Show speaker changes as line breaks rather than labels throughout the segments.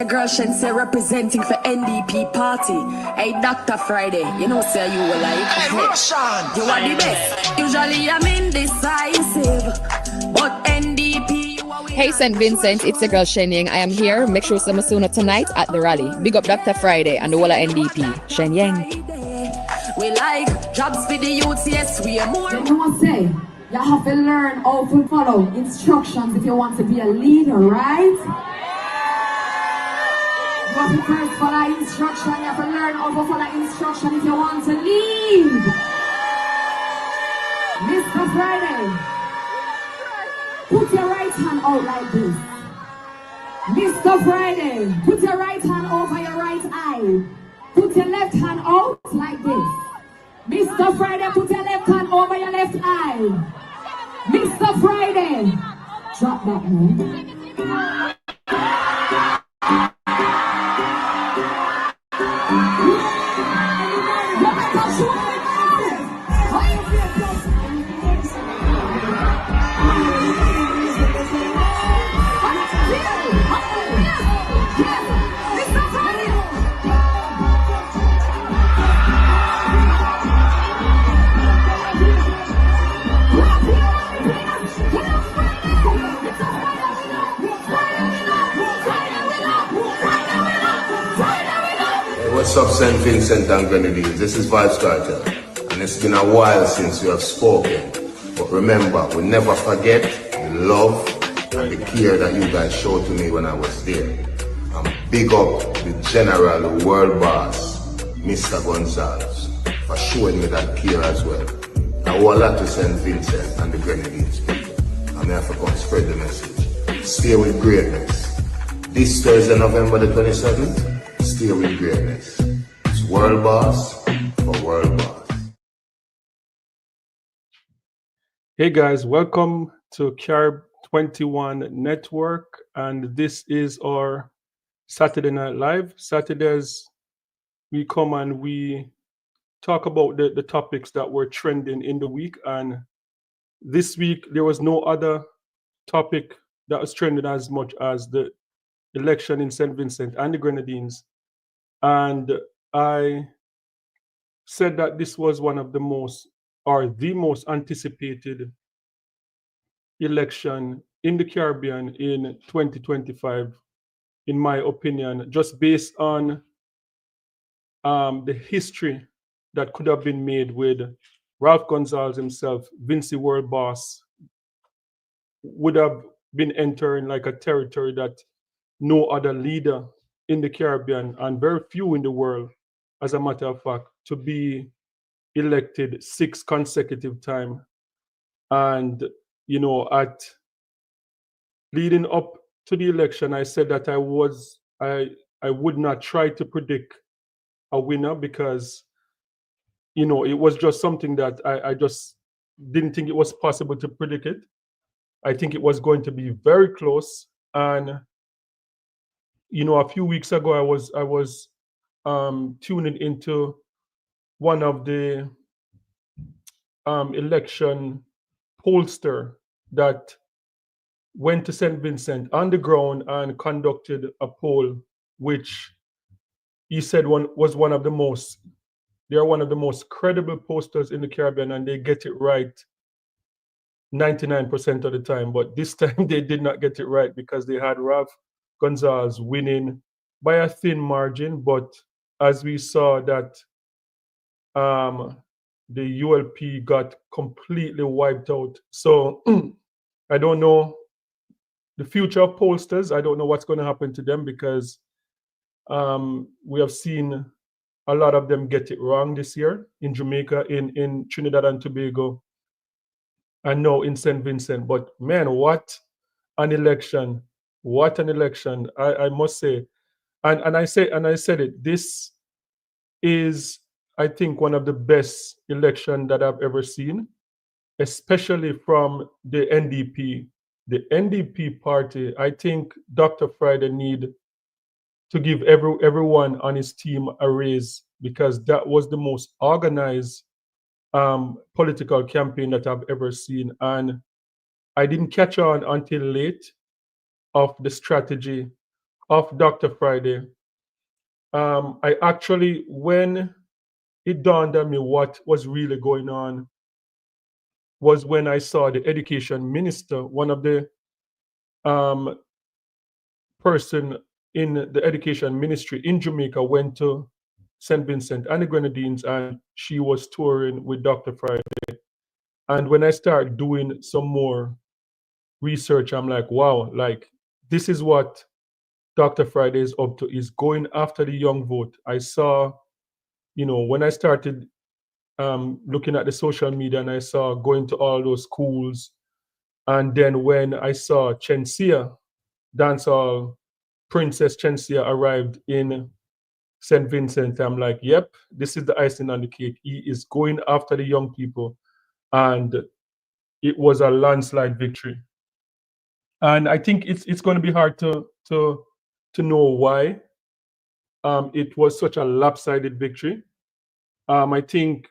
Girl Shense representing for NDP party. Hey, Dr. Friday, you know, say you will like.
Hey, Russian!
You are the best. Usually I'm indecisive, but NDP, you are.
Hey, St. Vincent, it's your girl Shenyang. I am here. Make sure some sooner tonight at the rally. Big up Dr. Friday and the whole of NDP. Shenyang.
We like jobs for the youths, yes, we are more.
You know what I say? You have to learn how to follow instructions if you want to be a leader, right? You have to first follow instruction. You have to learn how to follow instruction if you want to lead. Mr. Friday, put your right hand out like this. Mr. Friday, put your right hand over your right eye. Put your left hand out like this. Mr. Friday, put your left hand over your left eye. Mr. Friday, drop that man.
What's up, St. Vincent and Grenadines? This is Vibes Cartel, and it's been a while since we have spoken. But remember, we never forget the love and the care that you guys showed to me when I was there. And big up the general, the world boss, Mr. Gonsalves, for showing me that care as well. I owe a lot to St. Vincent and the Grenadines people. I'm here to come spread the message. Stay with greatness. This Thursday, November the 27th, stay with greatness. It's World Boss for World Boss.
Hey guys, welcome to Carib 21 Network, and this is our Saturday Night Live. Saturdays, we come and we talk about the topics that were trending in the week, and this week there was no other topic that was trending as much as the election in St. Vincent and the Grenadines. And I said that this was one of the most, or the most anticipated election in the Caribbean in 2025, in my opinion, just based on the history that could have been made with Ralph Gonsalves himself. Vincent, world boss, would have been entering like a territory that no other leader in the Caribbean, and very few in the world, as a matter of fact, to be elected 6 consecutive times. And, you know, at leading up to the election, I said that I would not try to predict a winner because, you know, it was just something that I just didn't think it was possible to predict it. I think it was going to be very close. And you know, a few weeks ago, I was tuning into one of the election pollster that went to St. Vincent on the ground and conducted a poll, which he said was one of the most. They are one of the most credible posters in the Caribbean, and they get it right 99% of the time. But this time they did not get it right because they had Ralph Gonsalves winning by a thin margin, but as we saw that the ULP got completely wiped out. So I don't know the future of pollsters. I don't know what's going to happen to them because we have seen a lot of them get it wrong this year in Jamaica, in Trinidad and Tobago, and now in St. Vincent. But man, what an election. What an election, I must say. And I said it, this is, I think, one of the best elections that I've ever seen, especially from the NDP. The NDP party, I think Dr. Friday need to give everyone on his team a raise, because that was the most organized political campaign that I've ever seen. And I didn't catch on until late of the strategy of Dr. Friday, I actually, when it dawned on me what was really going on, was when I saw the education minister, one of the um, person in the education ministry in Jamaica, went to St. Vincent and the Grenadines, and she was touring with Dr. Friday. And when I started doing some more research, I'm like, wow, like this is what Dr. Friday is up to, is going after the young vote. I saw, when I started looking at the social media, and I saw going to all those schools, and then when I saw Chensia, dancehall Princess Chensia arrived in St. Vincent, I'm like, yep, this is the icing on the cake. He is going after the young people, and it was a landslide victory. And I think it's going to be hard to know why it was such a lopsided victory. I think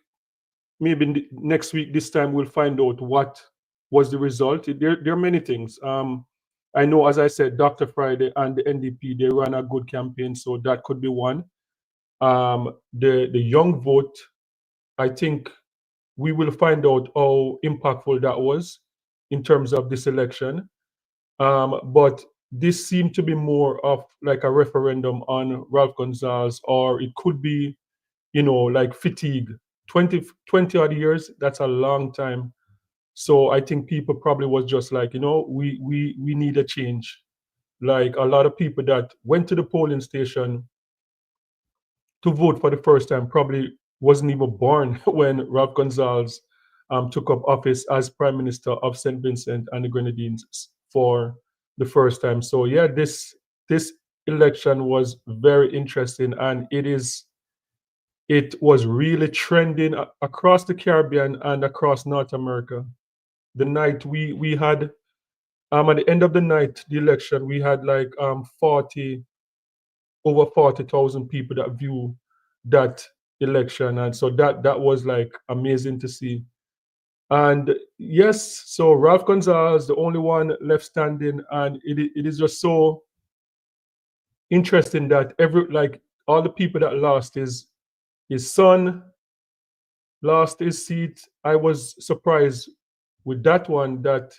maybe next week, this time, we'll find out what was the result. There are many things. I know, as I said, Dr. Friday and the NDP, they ran a good campaign, so that could be one. The young vote, I think we will find out how impactful that was in terms of this election. But this seemed to be more of like a referendum on Ralph Gonsalves, or it could be, like fatigue. 20 odd years, that's a long time. So I think people probably was just like, we need a change. Like a lot of people that went to the polling station to vote for the first time probably wasn't even born when Ralph Gonsalves took up office as Prime Minister of St. Vincent and the Grenadines for the first time. So yeah, this election was very interesting, and it was really trending across the Caribbean and across North America. The night we had at the end of the night, the election, we had like over 40,000 people that view that election, and so that was like amazing to see. And yes, so Ralph Gonsalves, the only one left standing, and it is just so interesting that all the people that lost, his son lost his seat. I was surprised with that one, that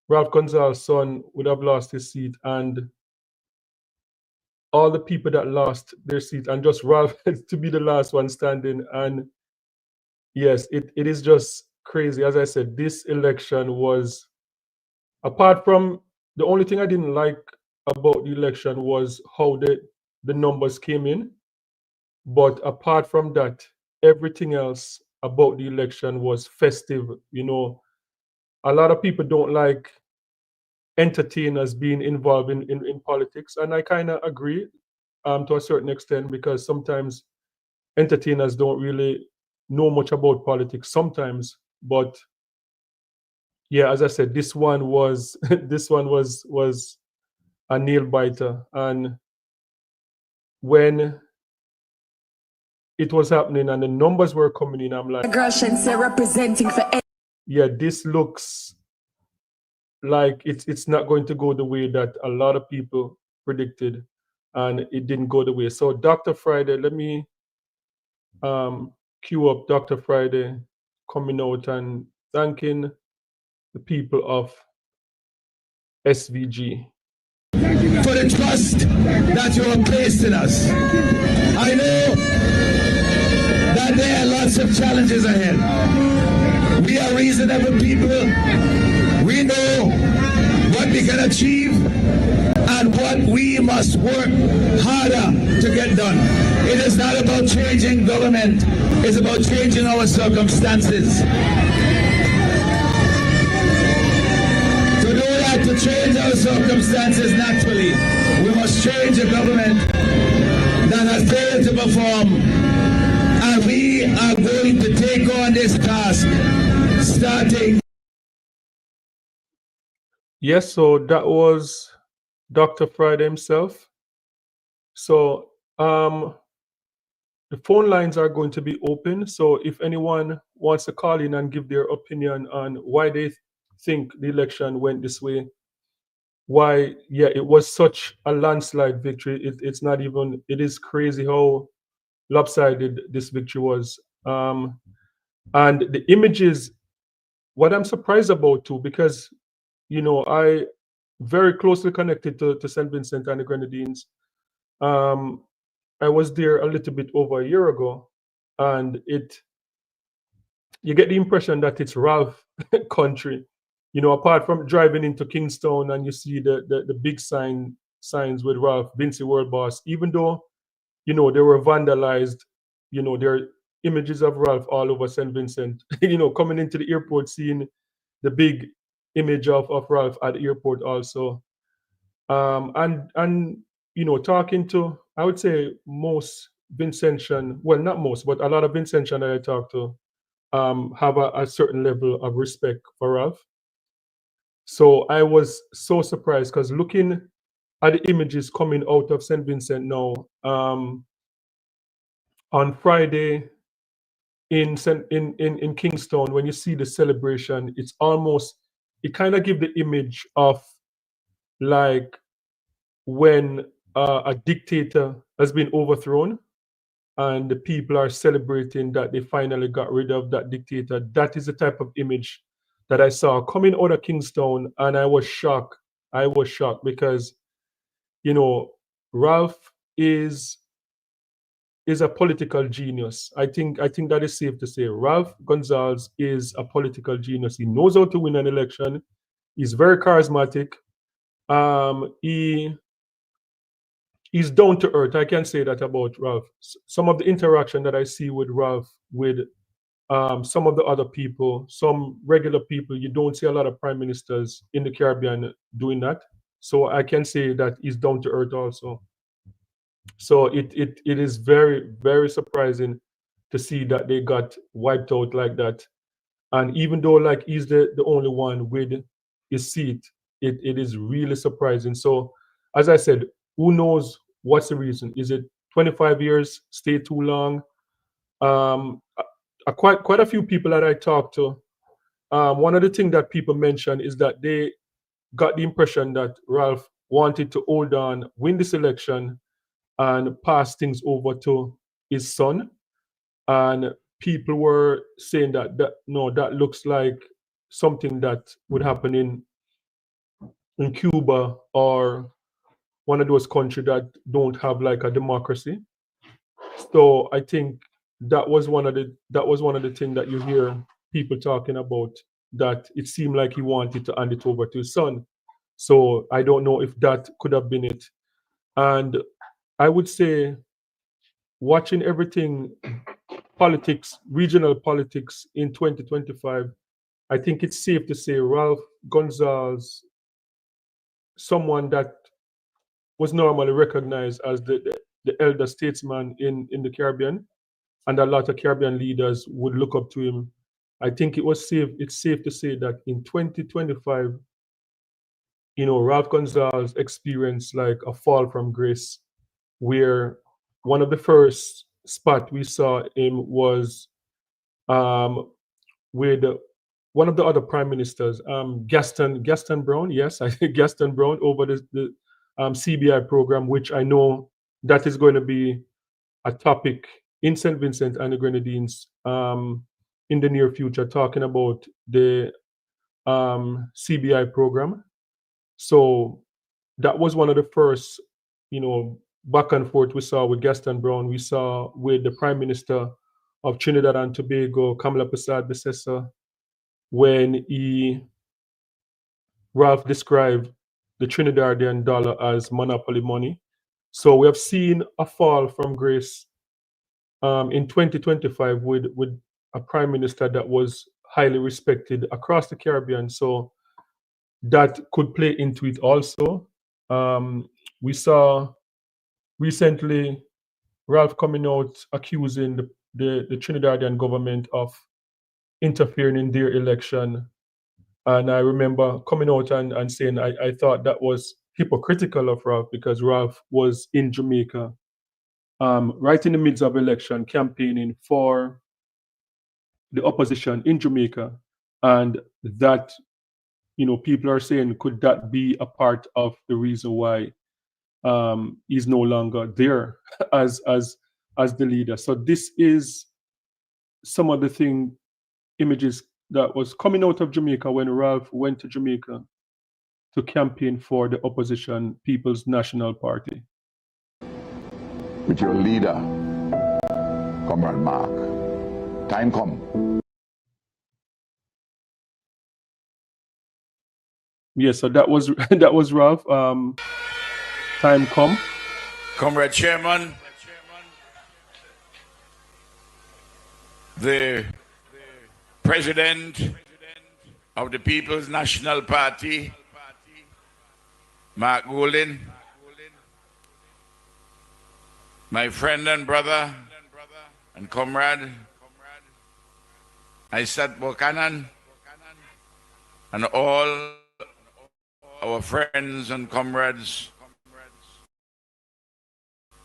Ralph Gonsalves' son would have lost his seat, and all the people that lost their seat, and just Ralph to be the last one standing. And yes, it is just crazy. As I said, this election was, apart from the only thing I didn't like about the election was how the numbers came in. But apart from that, everything else about the election was festive. A lot of people don't like entertainers being involved in politics, and I kind of agree to a certain extent, because sometimes entertainers don't really know much about politics sometimes. But yeah, as I said, this one was this one was a nail biter. And when it was happening and the numbers were coming in, I'm like,
Girl Shensia representing for
yeah, this looks like it's not going to go the way that a lot of people predicted, and it didn't go the way. So Dr. Friday, let me cue up Dr. Friday coming out and thanking the people of SVG
for the trust that you have placed in us. I know that there are lots of challenges ahead. We are reasonable people. We know what we can achieve and what we must work harder to get done. It is not about changing government. It's about changing our circumstances. To change our circumstances naturally, we must change a government that has failed to perform, and we are going to take on this task starting.
Yes, so that was Dr. Friday himself. So the phone lines are going to be open, so if anyone wants to call in and give their opinion on why they think the election went this way, why, yeah, it was such a landslide victory. It's not even, it is crazy how lopsided this victory was. And the images, what I'm surprised about too, because, I very closely connected to St. Vincent and the Grenadines. Um, I was there a little bit over a year ago, and you get the impression that it's Ralph country. Apart from driving into Kingstown and you see the big signs with Ralph, Vincent World Boss, even though, they were vandalized, there are images of Ralph all over St. Vincent, coming into the airport, seeing the big image of Ralph at the airport also. And talking to, I would say, most Vincentian, well, not most, but a lot of Vincentian that I talk to, have a certain level of respect for Ralph. So I was so surprised because looking at the images coming out of St. Vincent now, on Friday in Kingston, when you see the celebration, it's almost, it kind of give the image of like when a dictator has been overthrown and the people are celebrating that they finally got rid of that dictator. That is the type of image that I saw coming out of Kingstown, and I was shocked. I was shocked because, Ralph is a political genius. I think that is safe to say. Ralph Gonsalves is a political genius. He knows how to win an election. He's very charismatic. He's down to earth. I can say that about Ralph. Some of the interaction that I see with Ralph, with some of the other people, some regular people, you don't see a lot of prime ministers in the Caribbean doing that. So I can say that he's down to earth also. So it is very, very surprising to see that they got wiped out like that. And even though like he's the only one with his seat, it is really surprising. So as I said, who knows what's the reason? Is it 25 years, stay too long? Quite a few people that I talked to, one of the things that people mention is that they got the impression that Ralph wanted to hold on, win this election, and pass things over to his son. And people were saying that no, that looks like something that would happen in Cuba or one of those countries that don't have like a democracy. So I think that was one of the things that you hear people talking about, that it seemed like he wanted to hand it over to his son. So I don't know if that could have been it. And I would say, watching everything, politics, regional politics in 2025, I think it's safe to say Ralph Gonsalves, someone that was normally recognized as the elder statesman in the Caribbean, and a lot of Caribbean leaders would look up to him. I think it's safe to say that in 2025, Ralph Gonsalves experienced like a fall from grace, where one of the first spot we saw him was um, with one of the other prime ministers, Gaston Brown. Yes, I think Gaston Brown, over the CBI program, which I know that is going to be a topic in St. Vincent and the Grenadines in the near future, talking about the CBI program. So that was one of the first, back and forth we saw with Gaston Brown. We saw with the Prime Minister of Trinidad and Tobago, Kamala Prasad Besessa, when Ralph described the Trinidadian dollar as monopoly money. So we have seen a fall from grace in 2025 with a prime minister that was highly respected across the Caribbean. So that could play into it also. We saw recently Ralph coming out accusing the Trinidadian government of interfering in their election. And I remember coming out and saying I thought that was hypocritical of Ralph, because Ralph was in Jamaica, right in the midst of election, campaigning for the opposition in Jamaica. And that people are saying, could that be a part of the reason why he's no longer there as the leader? So this is some of the images that was coming out of Jamaica when Ralph went to Jamaica to campaign for the opposition People's National Party.
With your leader, Comrade Mark, time come.
Yes, so that was Ralph. Time come.
Comrade Chairman, the President of the People's National Party, Mark Golden, my friend and brother and comrade, Isat Buchanan, and all our friends and comrades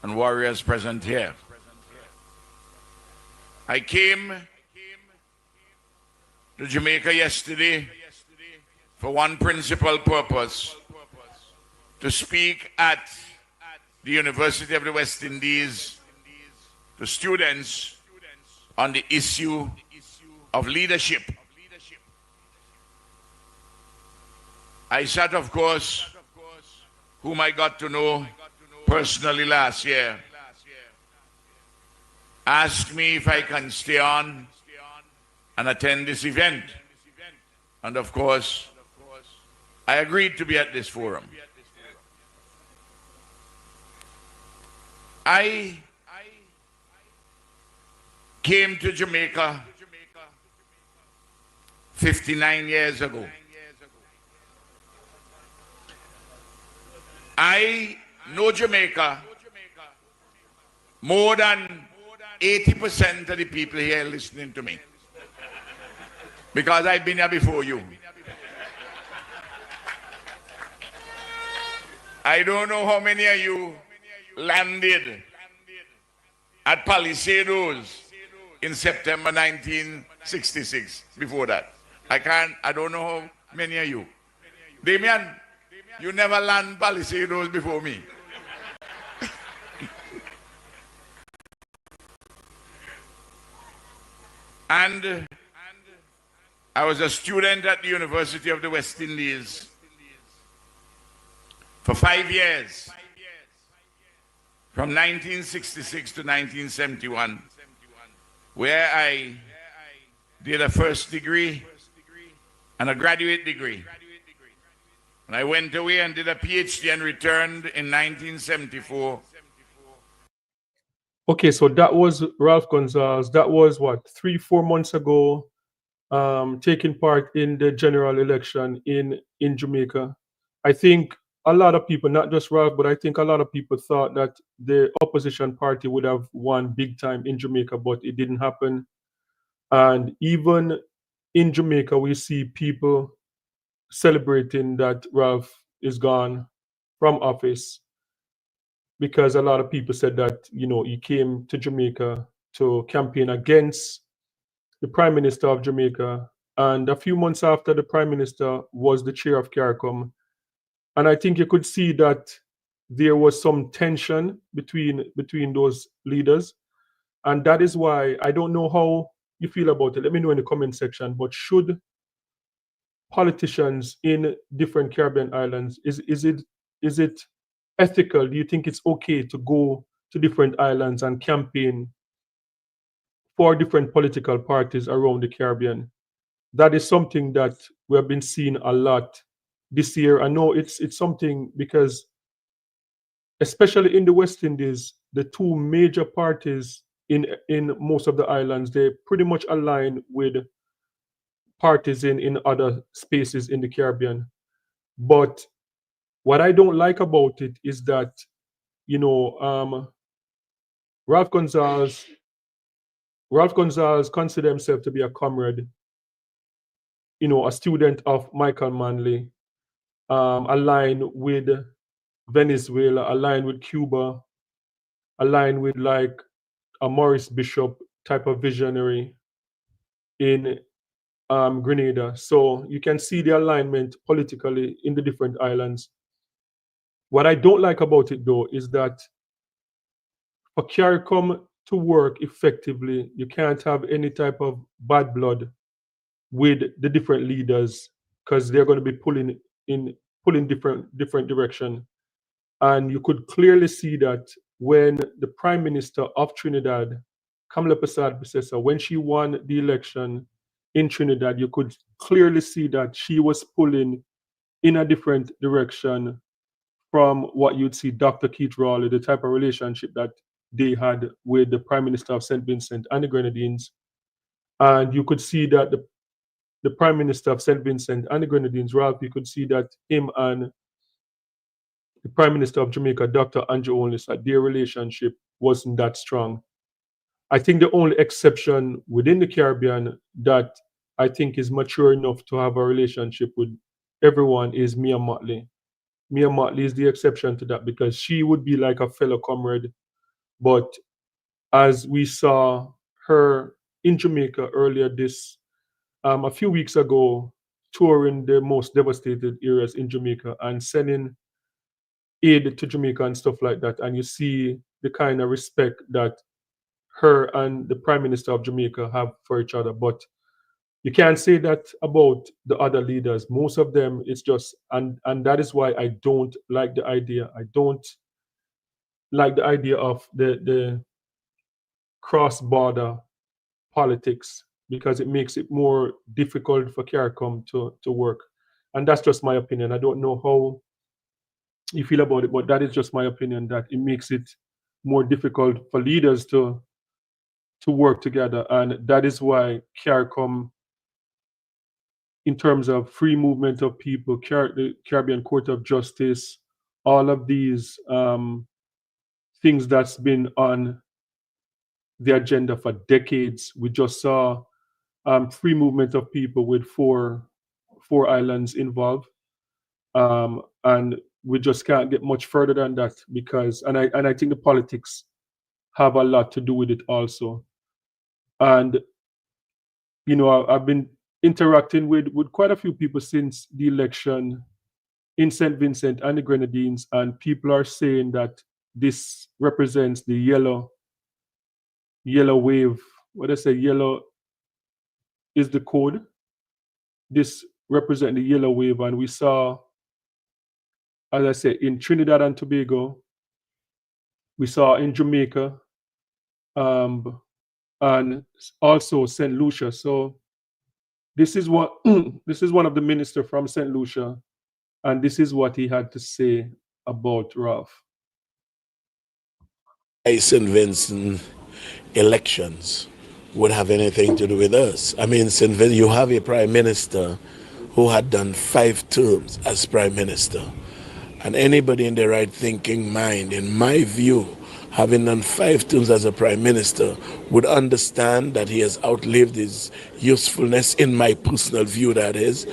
and warriors present here. I came to Jamaica yesterday for one principal purpose: to speak at the University of the West Indies to students on the issue of leadership. Isat, of course, whom I got to know personally last year, asked me if I can stay on and attend this event. And of course, I agreed to be at this forum. I came to Jamaica 59 years ago. I know Jamaica more than 80% of the people here listening to me, because I've been here before you. I don't know how many of you landed at Palisados in September 1966. Before that, I don't know how many of you. Damien, you never land Palisados before me. And I was a student at the University of the West Indies for 5 years, from 1966 to 1971, where I did a first degree and a graduate degree. And I went away and did a PhD and returned in 1974.
Okay, so that was Ralph Gonsalves. That was what, 3-4 months ago, taking part in the general election in Jamaica. I think a lot of people, not just Ralph, but I think a lot of people thought that the opposition party would have won big time in Jamaica, but it didn't happen. And even in Jamaica, we see people celebrating that Ralph is gone from office, because a lot of people said that, he came to Jamaica to campaign against the Prime Minister of Jamaica. And a few months after, the Prime Minister was the chair of CARICOM. And I think you could see that there was some tension between those leaders. And that is why, I don't know how you feel about it. Let me know in the comment section. But should politicians in different Caribbean islands, is it ethical? Do you think it's okay to go to different islands and campaign for different political parties around the Caribbean? That is something that we have been seeing a lot this year. I know it's something because, especially in the West Indies, the two major parties in most of the islands, they pretty much align with parties in other spaces in the Caribbean. But what I don't like about it is that, Ralph Gonsalves consider himself to be a comrade, a student of Michael Manley, aligned with Venezuela, aligned with Cuba, aligned with like a Maurice Bishop type of visionary in Grenada. So you can see the alignment politically in the different islands. What I don't like about it, though, is that for CARICOM to work effectively, you can't have any type of bad blood with the different leaders because they're going to be pulling different direction. And you could clearly see that when the Prime Minister of Trinidad, Kamala Persad-Bissessar, when she won the election in Trinidad, you could clearly see that she was pulling in a different direction from what you'd see Dr. Keith Rowley, the type of relationship that they had with the Prime Minister of St. Vincent and the Grenadines. And you could see that the Prime Minister of St. Vincent and the Grenadines, Ralph, you could see that him and the Prime Minister of Jamaica, Dr. Andrew Holness, that their relationship wasn't that strong. I think the only exception within the Caribbean that I think is mature enough to have a relationship with everyone is Mia Mottley. Mia Mottley is the exception to that because she would be like a fellow comrade. But as we saw her in Jamaica earlier a few weeks ago, touring the most devastated areas in Jamaica and sending aid to Jamaica and stuff like that, and you see the kind of respect that her and the Prime Minister of Jamaica have for each other. But you can't say that about the other leaders. Most of them, it's just, and that is why I don't like the idea. I don't like the idea of the cross-border politics because it makes it more difficult for CARICOM to work. And that's just my opinion. I don't know how you feel about it, but that is just my opinion, that it makes it more difficult for leaders to work together. And that is why CARICOM, in terms of free movement of people, the Caribbean Court of Justice, all of these things that's been on the agenda for decades. We just saw free movement of people with four islands involved, and we just can't get much further than that because, and I think the politics have a lot to do with it also. And you know, I've been interacting with quite a few people since the election in St. Vincent and the Grenadines, and people are saying that this represents the yellow wave. What I say, yellow is the code. This represents the yellow wave, and we saw, as I said, in Trinidad and Tobago, we saw in Jamaica, and also St. Lucia. So this is what this is one of the minister from St. Lucia, and this is what he had to say about Ralph.
St. Vincent elections would have anything to do with us. I mean, St. Vincent, you have a prime minister who had done 5 terms as prime minister. And anybody in their right thinking mind, in my view, having done 5 terms as a prime minister, would understand that he has outlived his usefulness, in my personal view that is,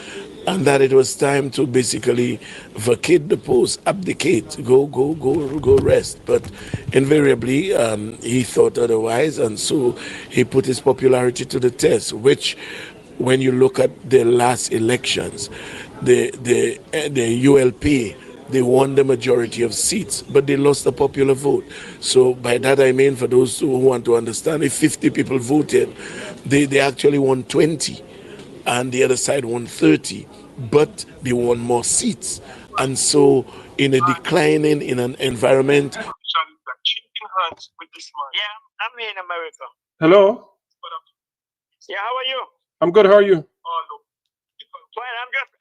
and that it was time to basically vacate the post, abdicate, go rest. But invariably, he thought otherwise, and so he put his popularity to the test, which, when you look at the last elections, the ULP, they won the majority of seats, but they lost the popular vote. So by that I mean, for those who want to understand, if 50 people voted, they actually won 20, and the other side won 30, but they won more seats. And so in a declining, in an environment...
Yeah, I'm here in America.
Hello?
Yeah, how are you?
I'm good, how are you?
Well,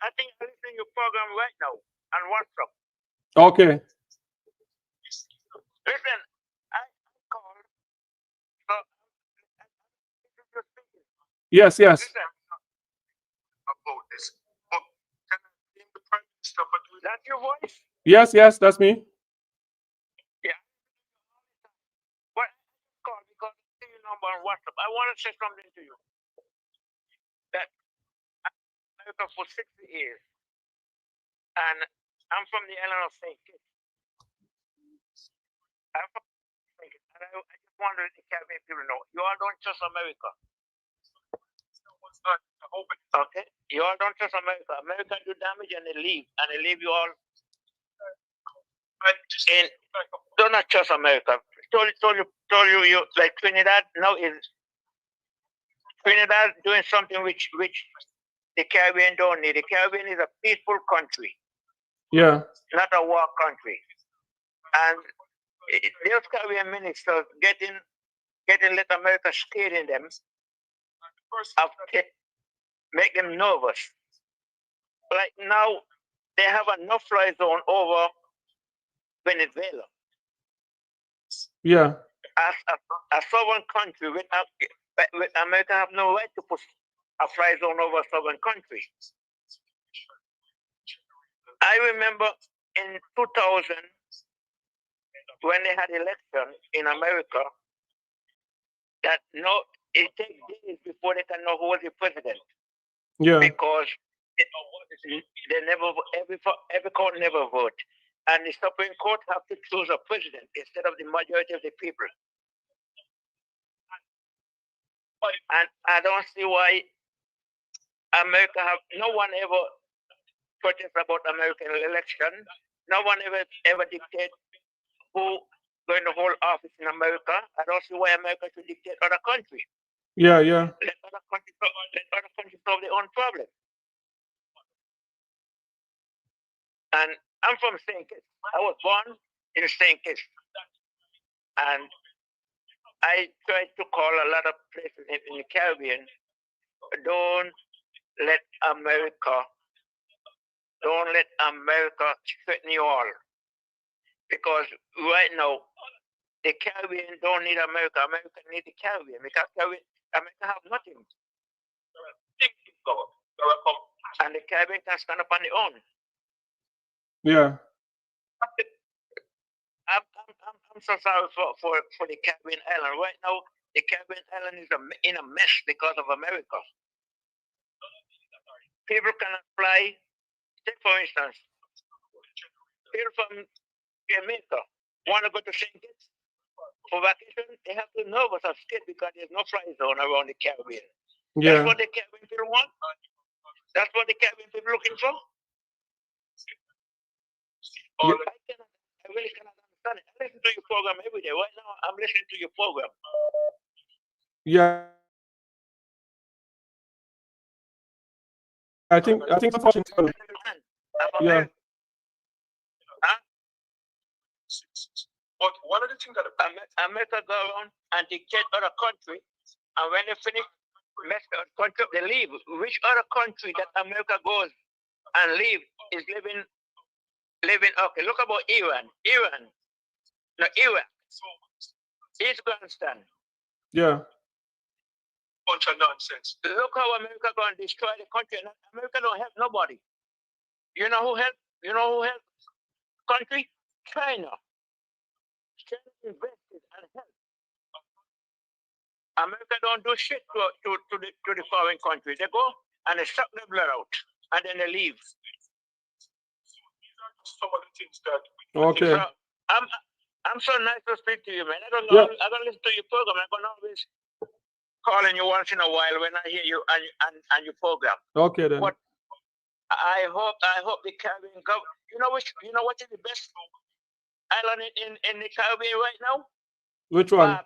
I think I'm listening to your program right now on WhatsApp.
Okay.
Listen, I called.
Yes.
Listen, about this. But can I name the Prime Minister for doing that? Your voice?
Yes, that's me.
Yeah. But I called because I see your number on WhatsApp. I want to say something to you. That I'm in America for 60 years. And I'm from the island of St. Kitts. I'm from St. Kitts. And I just wonder if the Caribbean people know. You all don't trust America. Okay? You all don't trust America. America do damage and they leave. And they leave you all in. Do not trust America. Told you like Trinidad now is Trinidad doing something which the Caribbean don't need. The Caribbean is a peaceful country,
Yeah.
not a war country. And those Caribbean ministers getting let America scared in them, make them nervous. Like now, they have a no-fly zone over Venezuela.
Yeah.
As a sovereign country, with America have no right to put a fly zone over a sovereign country. I remember in 2000, when they had election in America, that it takes days before they can know who was the president.
Yeah.
Because they never, every court never vote. And the Supreme Court have to choose a president instead of the majority of the people. And I don't see why America no one ever protest about American election. No one ever dictate who going to hold office in America. I don't see why America should dictate other countries.
Yeah, yeah.
Let other countries solve their own problem. And I'm from St. Kitts. I was born in St. Kitts. And I tried to call a lot of places in the Caribbean. Don't let America threaten you all. Because right now, the Caribbean don't need America. America needs the Caribbean. Because America have nothing. And the Caribbean can stand up on their own.
Yeah.
I'm so sorry for the Caribbean island. Right now, the Caribbean island is in a mess because of America. People cannot fly. Take for instance, people from Jamaica want to go to St. Kitts for vacation. They have to nervous or scared because there's no fly zone around the Caribbean.
Yeah.
That's what the Caribbean people want. That's what the Caribbean people looking for.
Yeah.
I really cannot understand it. I listen to your program every day. Right now, I'm listening to your program.
Yeah. I think Washington. Yeah.
But one of the things that America go around and dictate other country, and when they finish mess the country up, they leave. Which other country that America goes and leave is living? Okay, look about Iran. Iraq. Afghanistan.
Yeah.
Bunch of nonsense. Look how America going to destroy the country. And America don't help nobody. You know who helped? Country? China. China invested and helped. America don't do shit to the foreign country. They go and they suck their blood out and then they leave. Some of the things that.
Okay.
So I'm so nice to speak to you, man. I don't listen to your program. I'm gonna always calling you once in a while when I hear you and your program.
Okay then.
But I hope the Caribbean government. You know what is the best island in the Caribbean right now?
Which one?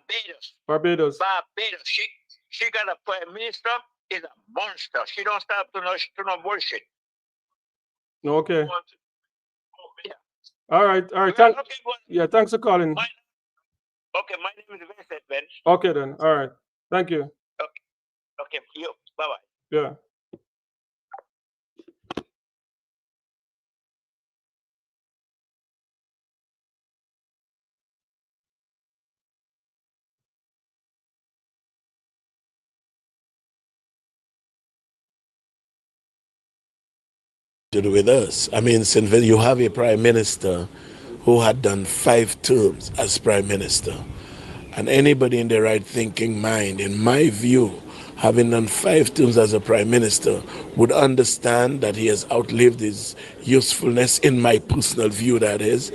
Barbados. She got a prime minister. Is a monster. She don't stop to no bullshit.
Okay.
Yeah.
All right. Thanks for calling.
My name is Vincent, Ben.
Okay then. All right. Thank you.
Okay. You. Bye-bye.
Yeah.
To do with us. I mean, St. Vincent, you have a prime minister who had done 5 terms as prime minister. And anybody in their right thinking mind, in my view, having done 5 terms as a prime minister, would understand that he has outlived his usefulness, in my personal view that is,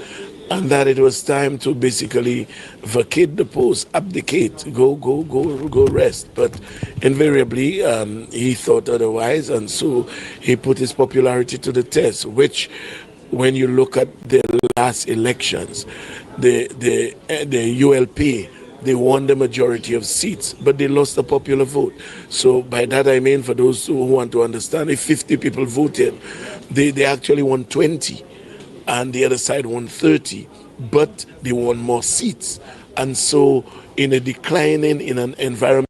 and that it was time to basically vacate the post, abdicate, go rest. But invariably, he thought otherwise, and so he put his popularity to the test. Which, when you look at the last elections, the ULP, they won the majority of seats, but they lost the popular vote. So by that I mean, for those who want to understand, if 50 people voted, they actually won 20, and the other side won 30, but they won more seats. And so in a declining, in an environment,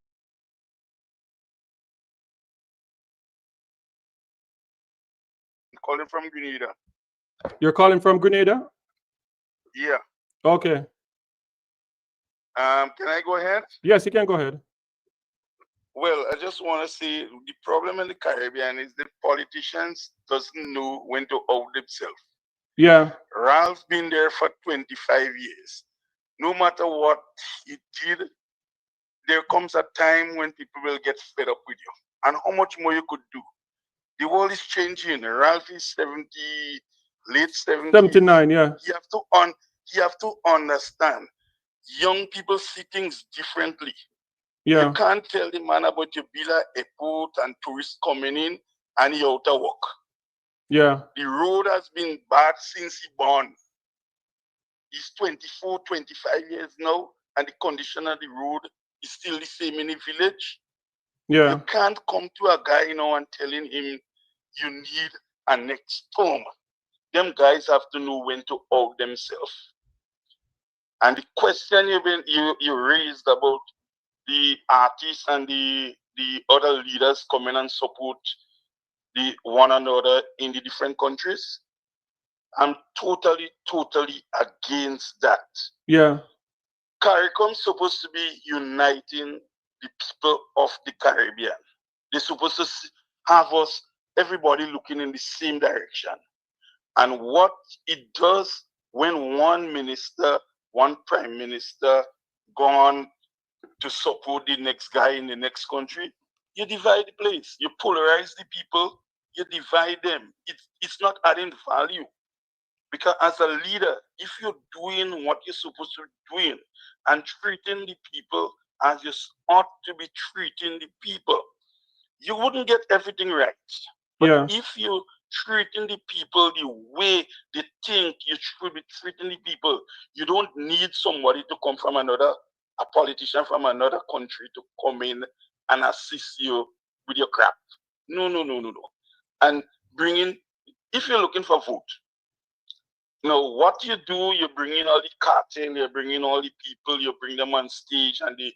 Calling from Grenada.
You're calling from Grenada?
Yeah.
Okay.
Can I go ahead?
Yes, you can go ahead.
Well, I just want to say the problem in the Caribbean is the politicians doesn't know when to out themselves.
Yeah.
Ralph been there for 25 years. No matter what he did, there comes a time when people will get fed up with you. And how much more you could do. The world is changing. Ralph is 70, late 70s.
79, yeah.
He have to understand. Young people see things differently.
Yeah.
You can't tell the man about your Bila airport and tourists coming in and he out of work.
Yeah.
The road has been bad since he born. He's 24, 25 years now, and the condition of the road is still the same in the village.
Yeah.
You can't come to a guy now and telling him you need a next storm. Them guys have to know when to out themselves. And the question you raised about the artists and the other leaders coming and support the one another in the different countries, I'm totally against that.
Yeah.
CARICOM's supposed to be uniting the people of the Caribbean. They're supposed to have us, everybody looking in the same direction. And what it does when one minister, one prime minister gone to support the next guy in the next country, you divide the place, you polarize the people, you divide them. It's not adding value. Because as a leader, if you're doing what you're supposed to be doing and treating the people as you ought to be treating the people, you wouldn't get everything right. But
Yeah.
if you're treating the people the way they think you should be treating the people, you don't need somebody to come from a politician from another country to come in and assist you with your crap. No. And if you're looking for vote, what you do, you bring in all the cartel, you bring in all the people, you bring them on stage, and they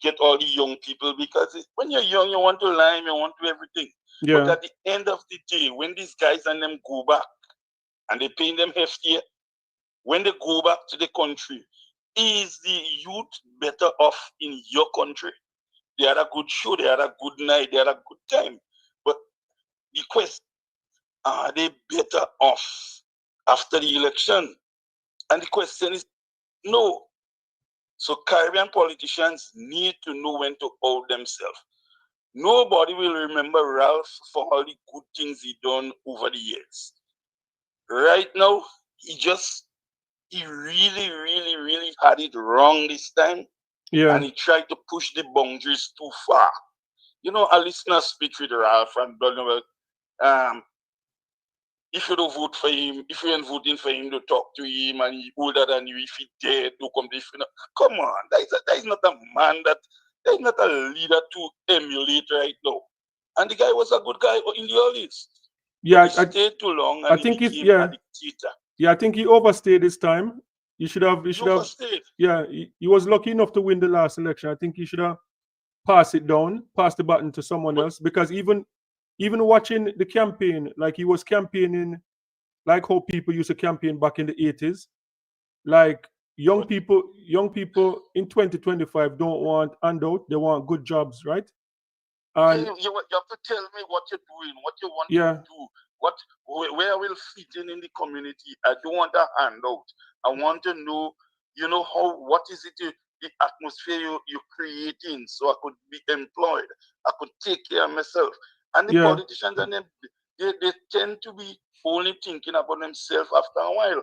get all the young people, because when you're young, you want to lime, you want to do everything.
Yeah.
But at the end of the day, when these guys and them go back, and they paying them hefty, when they go back to the country, is the youth better off in your country? They had a good show, they had a good night, they had a good time. But the question, are they better off after the election? And the question is no. So Caribbean politicians need to know when to hold themselves. Nobody will remember Ralph for all the good things he done over the years. Right now, he really had it wrong this time.
Yeah.
And he tried to push the boundaries too far. A listener speak with Ralph and if you don't vote for him, if you ain't voting for him to talk to him, and he's older than you, if he dead, to come to you, come on, that is not a man that is not a leader to emulate right now. And the guy was a good guy in the earlies.
Yeah,
But he stayed too long and
I think
he
he's
became a dictator.
Yeah, I think he overstayed this time. He should have.
Overstayed.
Yeah, he was lucky enough to win the last election. I think he should have passed the baton to someone else, because even watching the campaign, like he was campaigning like how people used to campaign back in the 80s. Like young people in 2025 don't want handout, they want good jobs, right? And
you have to tell me what you're doing, what you want
yeah,
to do, where I will fit in the community. I don't want a handout. I want to know, what is it, the atmosphere you're creating, so I could be employed. I could take care of myself. And the
Yeah.
politicians, and them, they tend to be only thinking about themselves after a while.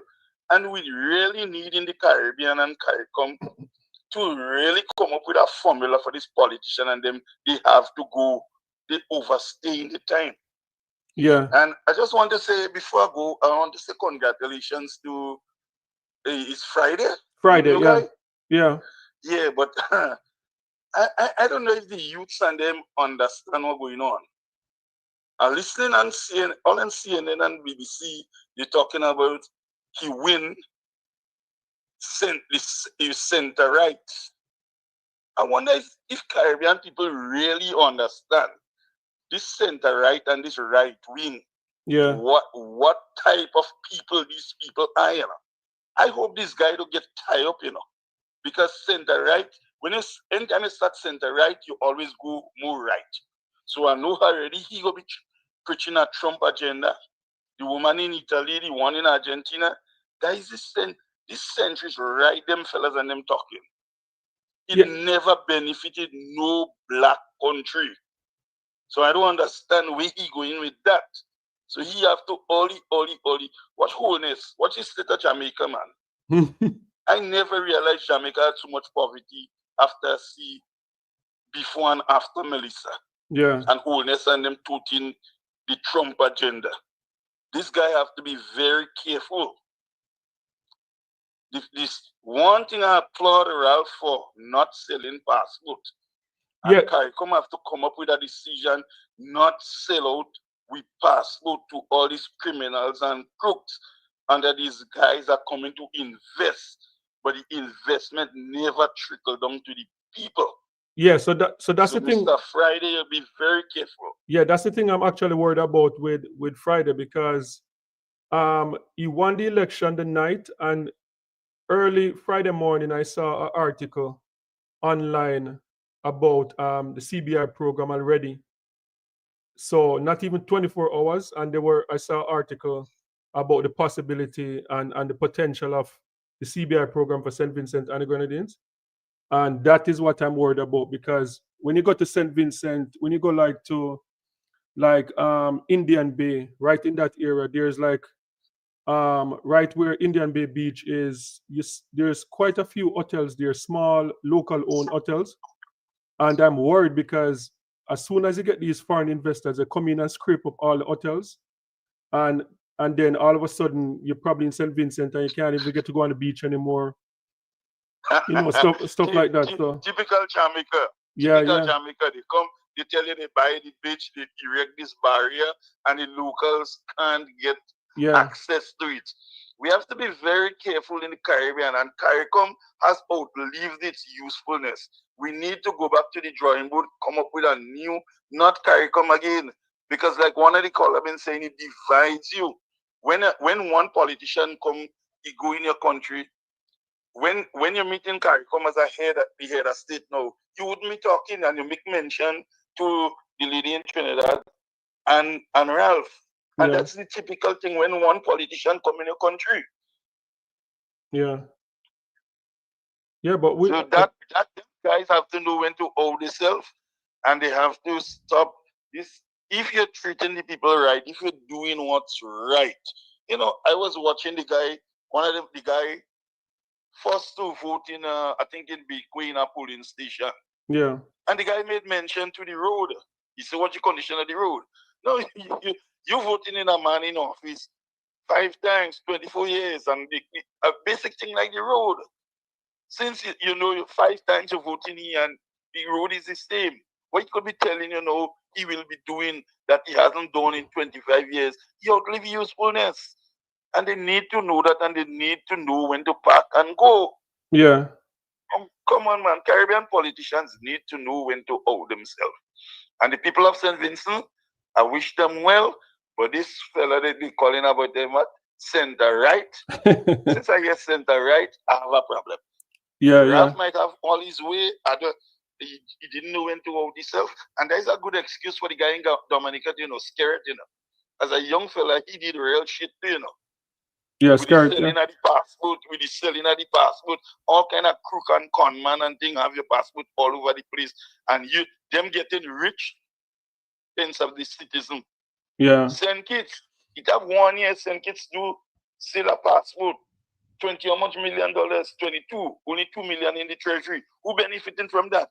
And we really need in the Caribbean and CARICOM to really come up with a formula for this politician, and them they have to go, they overstay in the time.
Yeah.
And I just want to say before I go, I want to say congratulations to it's Friday.
Friday,
New
yeah.
guy?
Yeah.
Yeah, but I don't know if the youths and them understand what's going on. I'm listening and seeing all on CNN and BBC, they're talking about he win center right. I wonder if Caribbean people really understand this center right and this right wing.
Yeah.
What type of people these people are, you know. I hope this guy don't get tied up, you know. Because center right, anytime you start center right, you always go more right. So I know already he will be preaching a Trump agenda. The woman in Italy, the one in Argentina, guys, this century's right, them fellas and them talking. It never benefited no black country. So I don't understand where he going with that. So he have to only. What wholeness? What is state of Jamaica, man? I never realized Jamaica had so much poverty after see before and after Melissa.
Yeah.
And wholeness and them putting the Trump agenda. This guy have to be very careful. This one thing I applaud Ralph for, not selling passport. And CARICOM have to come up with a decision not sell out with passport to all these criminals and crooks. And that these guys are coming to invest, but the investment never trickle down to the people.
Yeah, so that's the thing.
Mr. Friday, you'll be very careful.
Yeah, that's the thing I'm actually worried about with Friday, because he won the election the night, and early Friday morning I saw an article online about the CBI program already. So not even 24 hours, and I saw an article about the possibility and the potential of the CBI program for St. Vincent and the Grenadines. And that is what I'm worried about, because when you go to St. Vincent, when you go to Indian Bay, right in that area, there's right where Indian Bay Beach is, there's quite a few hotels there, small local owned hotels. And I'm worried because as soon as you get these foreign investors, they come in and scrape up all the hotels, and then all of a sudden you're probably in St. Vincent and you can't even get to go on the beach anymore. You know, stuff like that. So
typical Jamaica.
Yeah,
typical Jamaica. They come, they tell you they buy the beach, they erect this barrier, and the locals can't get access to it. We have to be very careful in the Caribbean, and CARICOM has outlived its usefulness. We need to go back to the drawing board, come up with a new, not CARICOM again, because like one of the callers been saying, it divides you. When one politician come, he go in your country. When you're meeting CARICOM as the head of state now, you wouldn't be talking and you make mention to the lady in Trinidad and Ralph. And that's the typical thing when one politician come in your country.
Yeah. Yeah, but
so that guys have to know when to hold themselves, and they have to stop this. If you're treating the people right, if you're doing what's right, you know, I was watching the guy, the guy first to vote in, I think in Queen a polling station.
Yeah.
And the guy made mention to the road. He said, what's the condition of the road? No, you voting in a man in office 5 times, 24 years, and a basic thing like the road. Since you know 5 times you're voting here and the road is the same, what he could be telling he will be doing that he hasn't done in 25 years, he outlive usefulness. And they need to know that, and they need to know when to park and go.
Yeah.
Come on, man. Caribbean politicians need to know when to hold themselves. And the people of St. Vincent, I wish them well, but this fella that they calling about them at center right. Since I get center right, I have a problem. Ralph might have all his way. He didn't know when to hold himself. And there's a good excuse for the guy in Dominica, scared, As a young fella, he did real shit,
Yeah,
with
scared.
the selling of the passport, with the selling of the passport, all kind of crook and con man and thing have your passport all over the place, and them getting rich tens of the citizen.
Yeah.
Send kids. It have 1 year, send kids do sell a passport. 20 how much $million? 22. Only 2 million in the treasury. Who benefiting from that?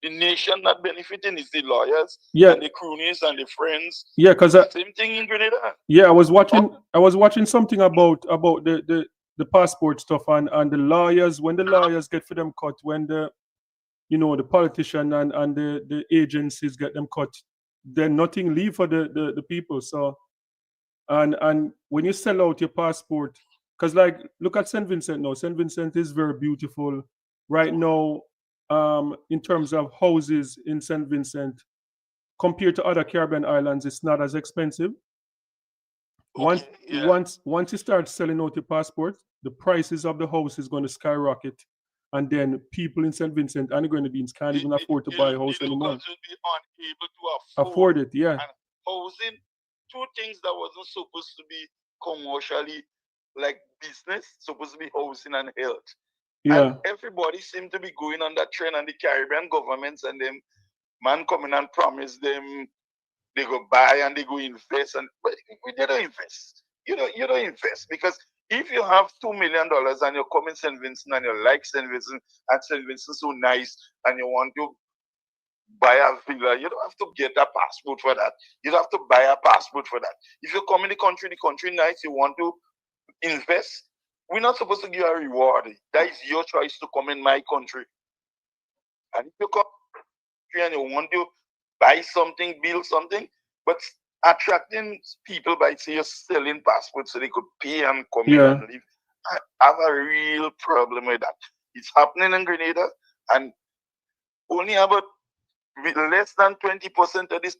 The nation not benefiting is the lawyers
Yeah.
and the cronies and the friends.
Yeah, because
Same thing in Grenada.
yeah, I was watching something about the passport stuff and the lawyers, when the lawyers get for them cut, when the the politician and the agencies get them cut, then nothing leave for the people. So and when you sell out your passport, because like look at St. Vincent now. St. Vincent is very beautiful right now. In terms of houses in St. Vincent, compared to other Caribbean islands, it's not as expensive. Once
Okay, yeah.
once you start selling out your passport, the prices of the house is going to skyrocket, and then people in St. Vincent and the Grenadines can't even afford to buy a house
the
anymore.
locals will be unable to
Afford it, yeah.
and housing, two things that wasn't supposed to be commercially like business, supposed to be housing and health.
Yeah.
And everybody seemed to be going on that trend, and the Caribbean governments and them man coming and promise them they go buy and they go invest, and but they don't invest. You don't invest because if you have $2 million and you're coming St. Vincent and you like St. Vincent and St. Vincent so nice and you want to buy a villa, you don't have to get a passport for that. You don't have to buy a passport for that. If you come in the country nice, you want to invest, we're not supposed to give a reward. That is your choice to come in my country. And if you come and you want to buy something, build something, but attracting people by say you're selling passports so they could pay and come in and live, I have a real problem with that. It's happening in Grenada, and only about less than 20% of this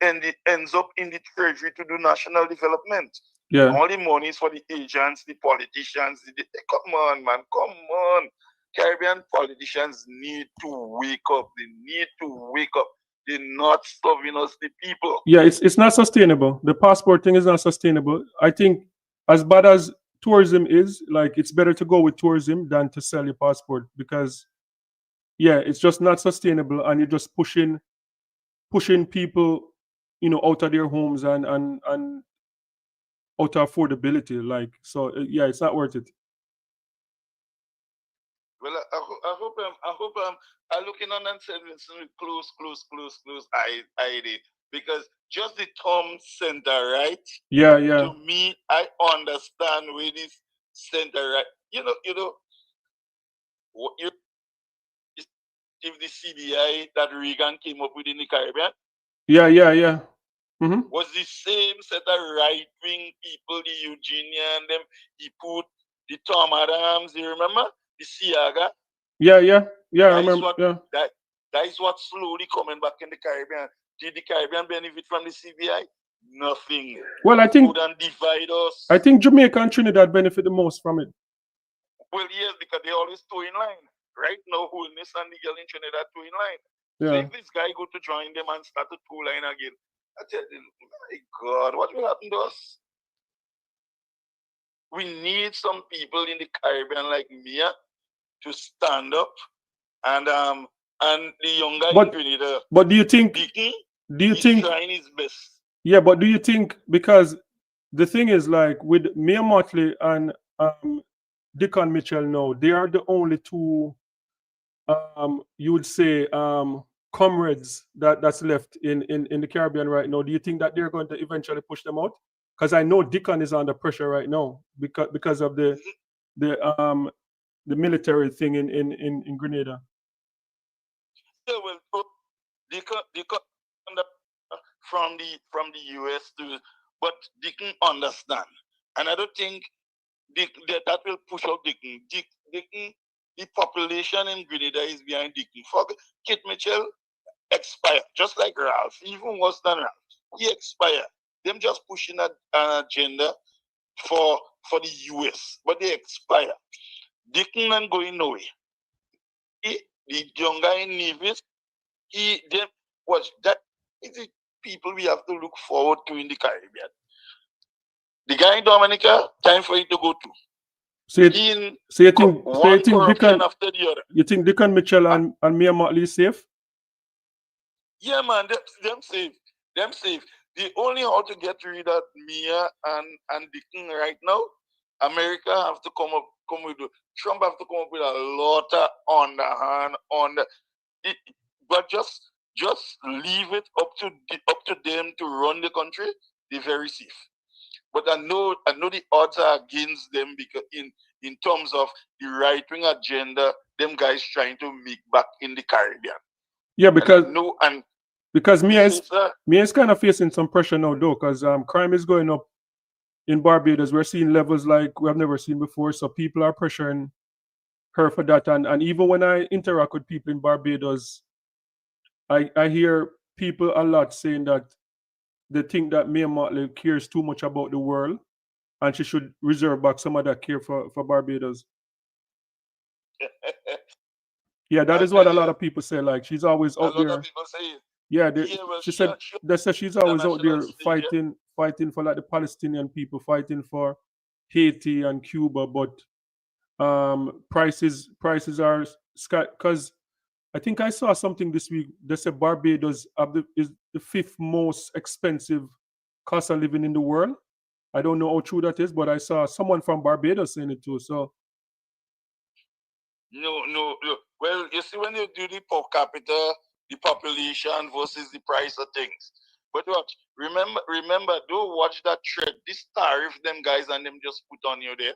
ends up in the treasury to do national development.
Yeah.
All the money is for the agents, the politicians. Come on, man, come on. Caribbean politicians need to wake up. They need to wake up. They're not serving us, the people.
Yeah, it's not sustainable. The passport thing is not sustainable. I think as bad as tourism is, like it's better to go with tourism than to sell your passport because yeah, it's just not sustainable and you're just pushing people, out of their homes and out of affordability. Like so yeah, it's not worth it.
Well, I hope I'm looking on and saying close eye because just the Tom Center, right?
Yeah.
To me, I understand where this center, right? If the CBI that Reagan came up with in the Caribbean.
Yeah. Mm-hmm.
Was the same set of right-wing people, the Eugenian, them, he put the Tom Adams, you remember? The Siaga.
Yeah, I remember.
That is what slowly coming back in the Caribbean. Did the Caribbean benefit from the CBI? Nothing.
Well, I think
couldn't divide us.
I think Jamaica and Trinidad benefit the most from it.
Well, yes, because they always two in line. Right now, Holness and the girl in Trinidad two in line.
Yeah.
So if this guy go to join them and start a two line again, I tell you, my God, what will happen to us? We need some people in the Caribbean like Mia to stand up and the young guy in Grenada.
But do you think
he's trying his best?
Yeah, but do you think, because the thing is, like with Mia Motley and Deacon Mitchell now, they are the only two you would say comrades that's left in the Caribbean right now. Do you think that they're going to eventually push them out? Because I know Deacon is under pressure right now because of the military thing in Grenada.
Yeah, well, Deacon from the US too, but Deacon understand, and I don't think that will push out Deacon. Deacon, the population in Grenada is behind Deacon. For Kit Mitchell expired, just like Ralph, even worse than Ralph. He expired. Them just pushing an agenda for the US, but they expire. Deacon ain't going nowhere. The young guy in Nevis, that is the people we have to look forward to in the Caribbean. The guy in Dominica, time for it to go to.
So you think Deacon
after the other.
You think Deacon Mitchell and Mia Motley is safe?
Yeah, man, them safe. Them safe. The only how to get rid of Mia and Deacon right now America have to come with Trump have to come up with a lot of underhand but just leave it up to them to run the country. They're very safe. But I know the odds are against them because in terms of the right wing agenda, them guys trying to make back in the Caribbean.
Yeah, because
because
Mia is kind of facing some pressure now, though, because crime is going up in Barbados. We're seeing levels like we have never seen before, so people are pressuring her for that. And even when I interact with people in Barbados, I hear people a lot saying that they think that Mia Mottley cares too much about the world, and she should reserve back some of that care for Barbados. Yeah, that is what a lot of people say. Like, she's always out there.
A lot of people say it.
Yeah, she said she's always out there fighting for like the Palestinian people, fighting for Haiti and Cuba, but prices are because I think I saw something this week. They said Barbados is the 5th most expensive cost of living in the world. I don't know how true that is, but I saw someone from Barbados saying it too. So
no. Well, you see, when you do the per capita, the population versus the price of things. But what? Remember, do watch that thread. This tariff, them guys and them just put on you there.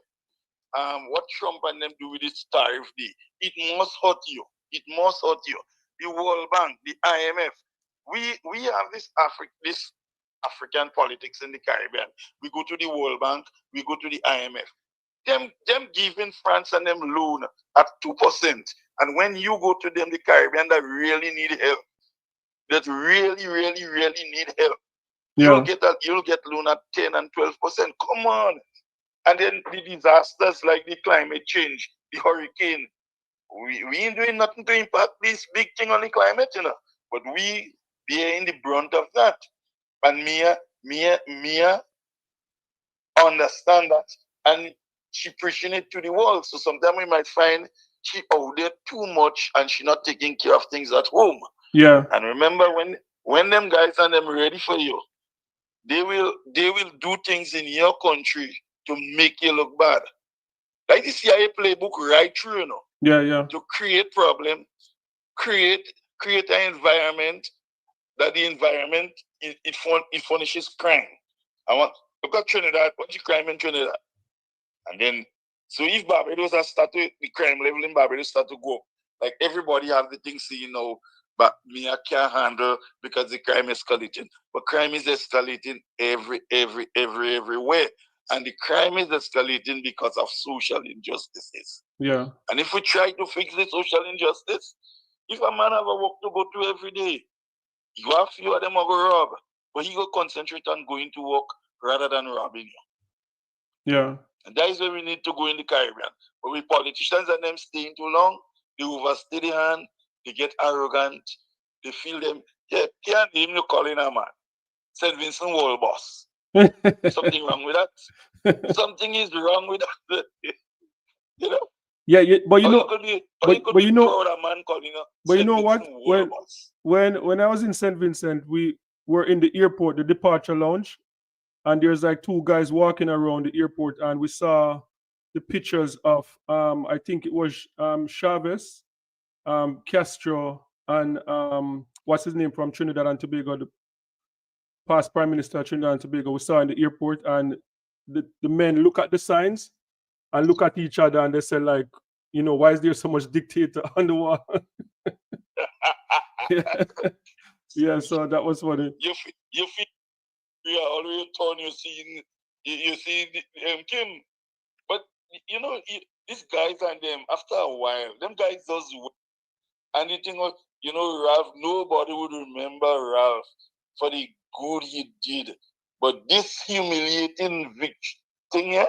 What Trump and them do with this tariff, it must hurt you. It must hurt you. The World Bank, the IMF. We have this African politics in the Caribbean. We go to the World Bank, we go to the IMF. Them giving France and them loan at 2%. And when you go to them, the Caribbean that really need help, that really need help, you'll get loan at 10 and 12%. Come on. And then the disasters like the climate change, the hurricane, we ain't doing nothing to impact this big thing on the climate, But we bearing the brunt of that. And Mia understand that, and she preaching it to the world. So sometimes we might find she out there too much and she not taking care of things at home.
Yeah.
And remember, when them guys and them ready for you, they will do things in your country to make you look bad. Like the CIA playbook right through,
Yeah.
To create problem, create an environment that the environment it furnishes crime. Look at Trinidad, what's the crime in Trinidad? And then so if Barbados has started, the crime level in Barbados start to go, like everybody have the things but me I can't handle because the crime is escalating. But crime is escalating everywhere. And the crime is escalating because of social injustices.
Yeah.
And if we try to fix the social injustice, if a man have a work to go to every day, you have few of them will go rob, but he will concentrate on going to work rather than robbing you.
Yeah.
And that is where we need to go in the Caribbean. But with politicians and them staying too long, they overstay the hand, they get arrogant, they feel them. Yeah, can't name you calling a man. St. Vincent World Boss. Something wrong with that? Something is wrong with that.
Yeah, but you know,
but you know, a man calling
but you know what? When I was in St. Vincent, we were in the airport, the departure lounge, and there's like 2 guys walking around the airport, and we saw the pictures of I think it was Chavez, Castro, and what's his name from Trinidad and Tobago, the past Prime Minister of Trinidad and Tobago. We saw in the airport, and the men look at the signs and look at each other, and they say, like, why is there so much dictator on the wall? Yeah, so that was funny.
You feel always turn you see Kim. But these guys and them, after a while, them guys does and you think Ralph, nobody would remember Ralph for the good he did. But this humiliating thing here,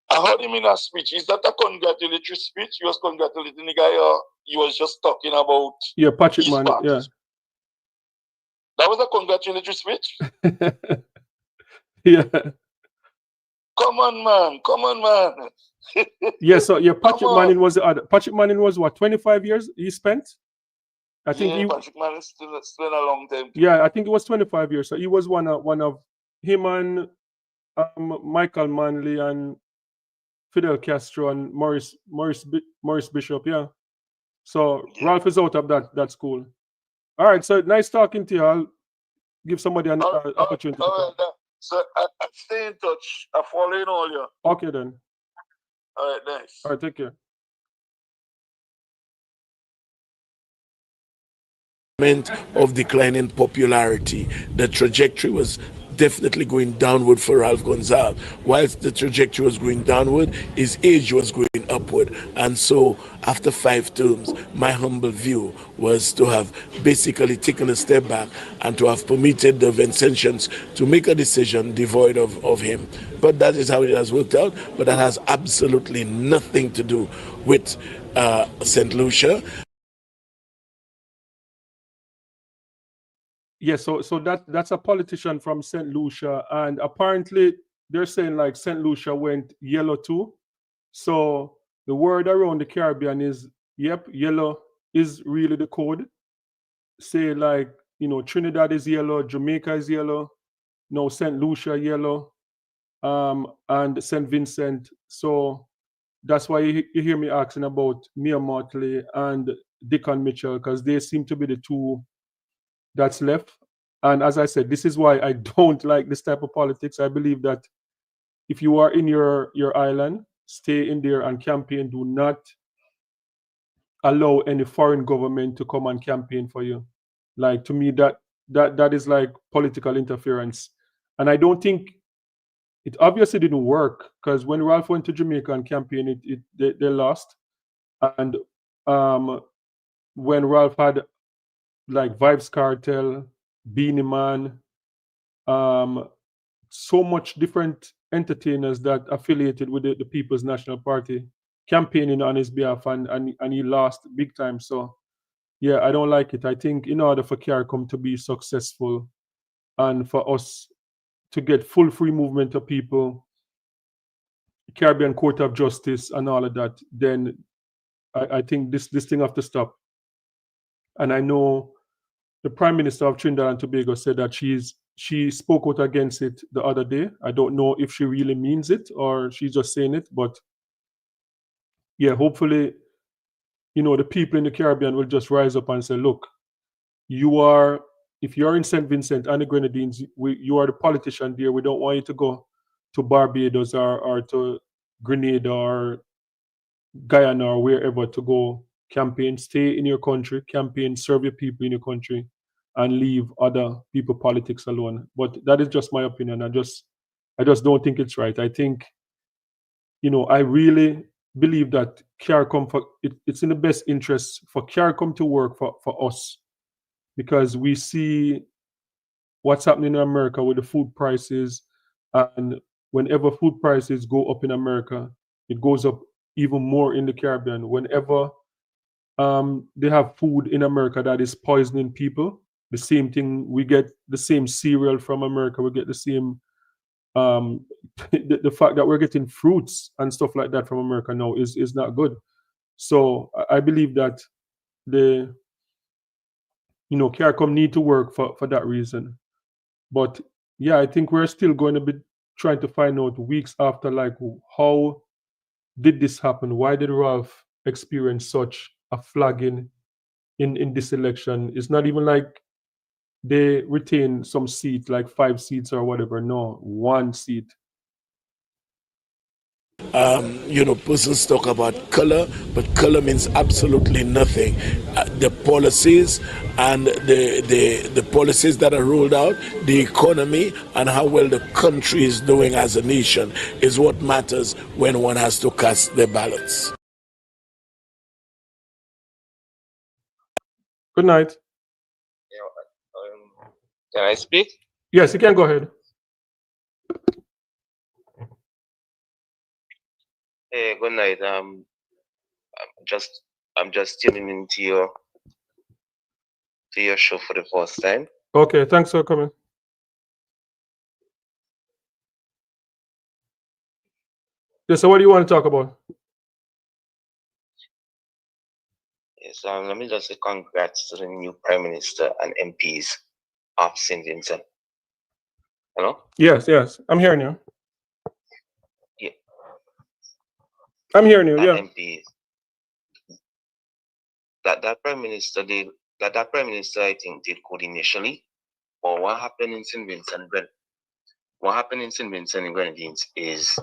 I heard him in a speech. Is that a congratulatory speech? He was congratulating the guy, or he was just talking about
Patrick Man, yeah.
That was a congratulatory speech?
Yeah.
Come on, man.
Yeah, so Patrick Manning was the other. Patrick Manning was what, 25 years he spent? I think
Patrick Manning still a long time.
Yeah, I think it was 25 years. So he was one of him and Michael Manley and Fidel Castro and Maurice Bishop. Yeah. So Ralph is out of that school. All right. So nice talking to you. I'll give somebody an opportunity.
All right, so I stay in touch. I follow in all you.
Okay then.
All right, thanks.
All right. Take care.
Of declining popularity. The trajectory was definitely going downward for Ralph Gonsalves. Whilst the trajectory was going downward, his age was going upward. And so, after 5 terms, my humble view was to have basically taken a step back and to have permitted the Vincentians to make a decision devoid of him. But that is how it has worked out. But that has absolutely nothing to do with St. Lucia.
Yeah, so that's a politician from St. Lucia, and apparently they're saying like St. Lucia went yellow too. So the word around the Caribbean is, yep, yellow is really the code. Say like, Trinidad is yellow, Jamaica is yellow, no, St. Lucia yellow, and St. Vincent. So that's why you hear me asking about Mia Motley and Dickon Mitchell, because they seem to be the two that's left. And as I said, this is why I don't like this type of politics. I believe that if you are in your island, stay in there and campaign. Do not allow any foreign government to come and campaign for you. Like, to me, that is like political interference. And I don't think it obviously didn't work, because when Ralph went to Jamaica and campaigned, they lost. And when Ralph had like Vibes Cartel, Beanie Man, so much different entertainers that affiliated with the People's National Party campaigning on his behalf, and he lost big time. So yeah, I don't like it. I think in order for CARICOM to be successful and for us to get full free movement of people, Caribbean Court of Justice and all of that, then I think this thing have to stop. And I know the Prime Minister of Trinidad and Tobago said that she spoke out against it the other day. I don't know if she really means it or she's just saying it, but yeah, hopefully, the people in the Caribbean will just rise up and say, look, if you're in St. Vincent and the Grenadines, you are the politician there. We don't want you to go to Barbados or to Grenada or Guyana or wherever to go campaign. Stay in your country, campaign, serve your people in your country, and leave other people politics alone. But that is just my opinion. I just don't think it's right. I think, I really believe that CARICOM, it's in the best interest for CARICOM to work for us, because we see what's happening in America with the food prices, and whenever food prices go up in America, it goes up even more in the Caribbean. Whenever they have food in America that is poisoning people, the same thing, we get the same cereal from America, we get the same the fact that we're getting fruits and stuff like that from America now is not good. So I believe that the CARICOM need to work for that reason. But yeah, I think we're still going to be trying to find out weeks after, like, how did this happen? Why did Ralph experience such a flagging in this election? It's not even like they retain some seat, like 5 seats or whatever. No, 1 seat.
Persons talk about color, but color means absolutely nothing. The policies and the policies that are rolled out, the economy, and how well the country is doing as a nation is what matters when one has to cast their ballots.
Good night.
Can I speak?
Yes, you can go ahead.
Hey, good night. I'm just tuning into your show for the first time.
Okay, thanks for coming. Yeah, so what do you want to talk about?
Yes, let me just say congrats to the new Prime Minister and MPs of St. Vincent. Hello?
Yes, I'm hearing you. I'm hearing you.
and
Yeah.
MPs. That prime minister did that prime minister I think did good initially, but what happened in St. Vincent and Grenadines is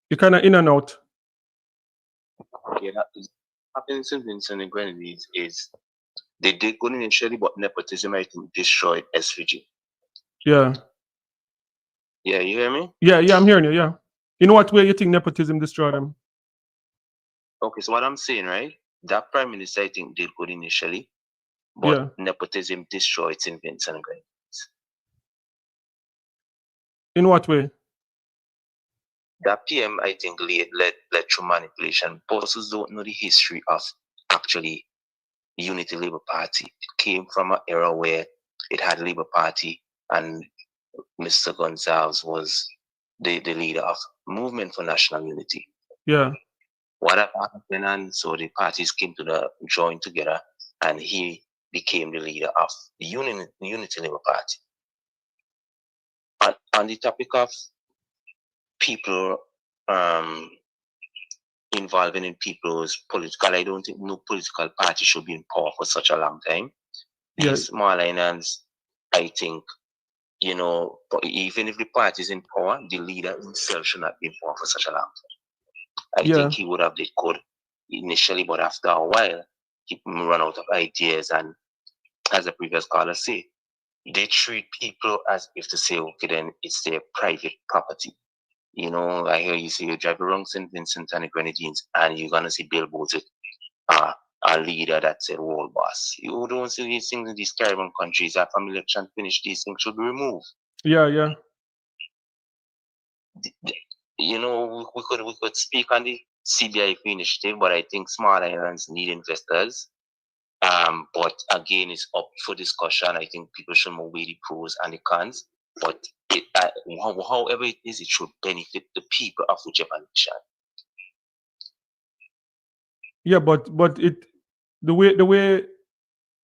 You're kind of in and out.
yeah, what happened in St. Vincent and Grenadines is they did good initially, but nepotism I think destroyed SVG.
Yeah.
Yeah, you hear me?
Yeah, I'm hearing you. Yeah. In what way you think nepotism destroyed them?
Okay, so what I'm saying, right? That prime minister I think did good initially, but nepotism destroyed St. Vincent and Grenadines.
In what way?
That PM, I think, led through manipulation. Bosses don't know the history of actually Unity Labour Party. It came from an era where it had Labour Party and Mr. Gonsalves was the leader of Movement for National Unity.
Yeah.
What happened, and so the parties came to the join together, and he became the leader of the Unity Labour Party. On the topic of people involving in people's political, I don't think no political party should be in power for such a long time. These small islands, I think, you know, even if the party is in power, the leader himself should not be in power for such a long time. I think he would have did good initially, but after a while, he run out of ideas. And as the previous caller said, they treat people as if to say, okay, then it's their private property. You know, I hear you say you drive around St. Vincent and the Grenadines and you're going to see billboards with a leader that said world boss. You don't see these things in these Caribbean countries. After election finish, these things should be removed.
Yeah.
You know, we could speak on the CBI initiative, but I think small islands need investors. But again, it's up for discussion. I think people should know weigh the pros and the cons. But however it is, it should benefit the people of whichever nation.
Yeah, but the way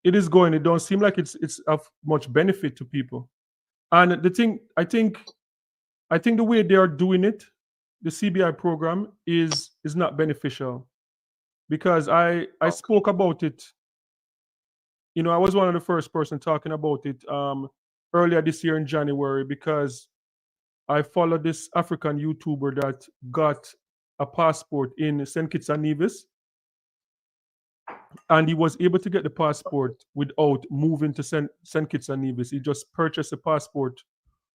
it is going, it don't seem like it's of much benefit to people. And the thing, I think the way they are doing it, the CBI program is not beneficial, because I spoke about it. You know, I was one of the first person talking about it earlier this year in January, because I followed this African YouTuber that got a passport in St. Kitts and Nevis, and he was able to get the passport without moving to St. Kitts and Nevis. He just purchased a passport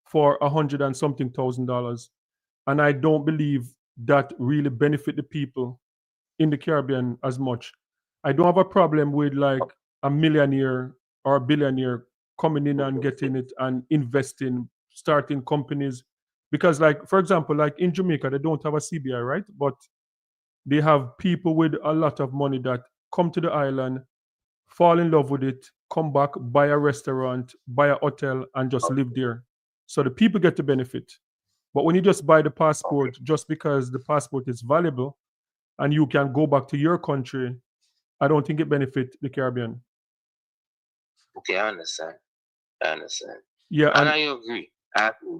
for $100 and something thousand. And I don't believe that really benefit the people in the Caribbean as much. I don't have a problem with like a millionaire or a billionaire coming in and getting it and investing, starting companies. Because like, for example, like in Jamaica, they don't have a CBI, right? But they have people with a lot of money that come to the island, fall in love with it, come back, buy a restaurant, buy a hotel, and just live there. So the people get the benefit. But when you just buy the passport just because the passport is valuable and you can go back to your country, I don't think it benefits the Caribbean.
Okay, I understand.
Yeah,
and I agree.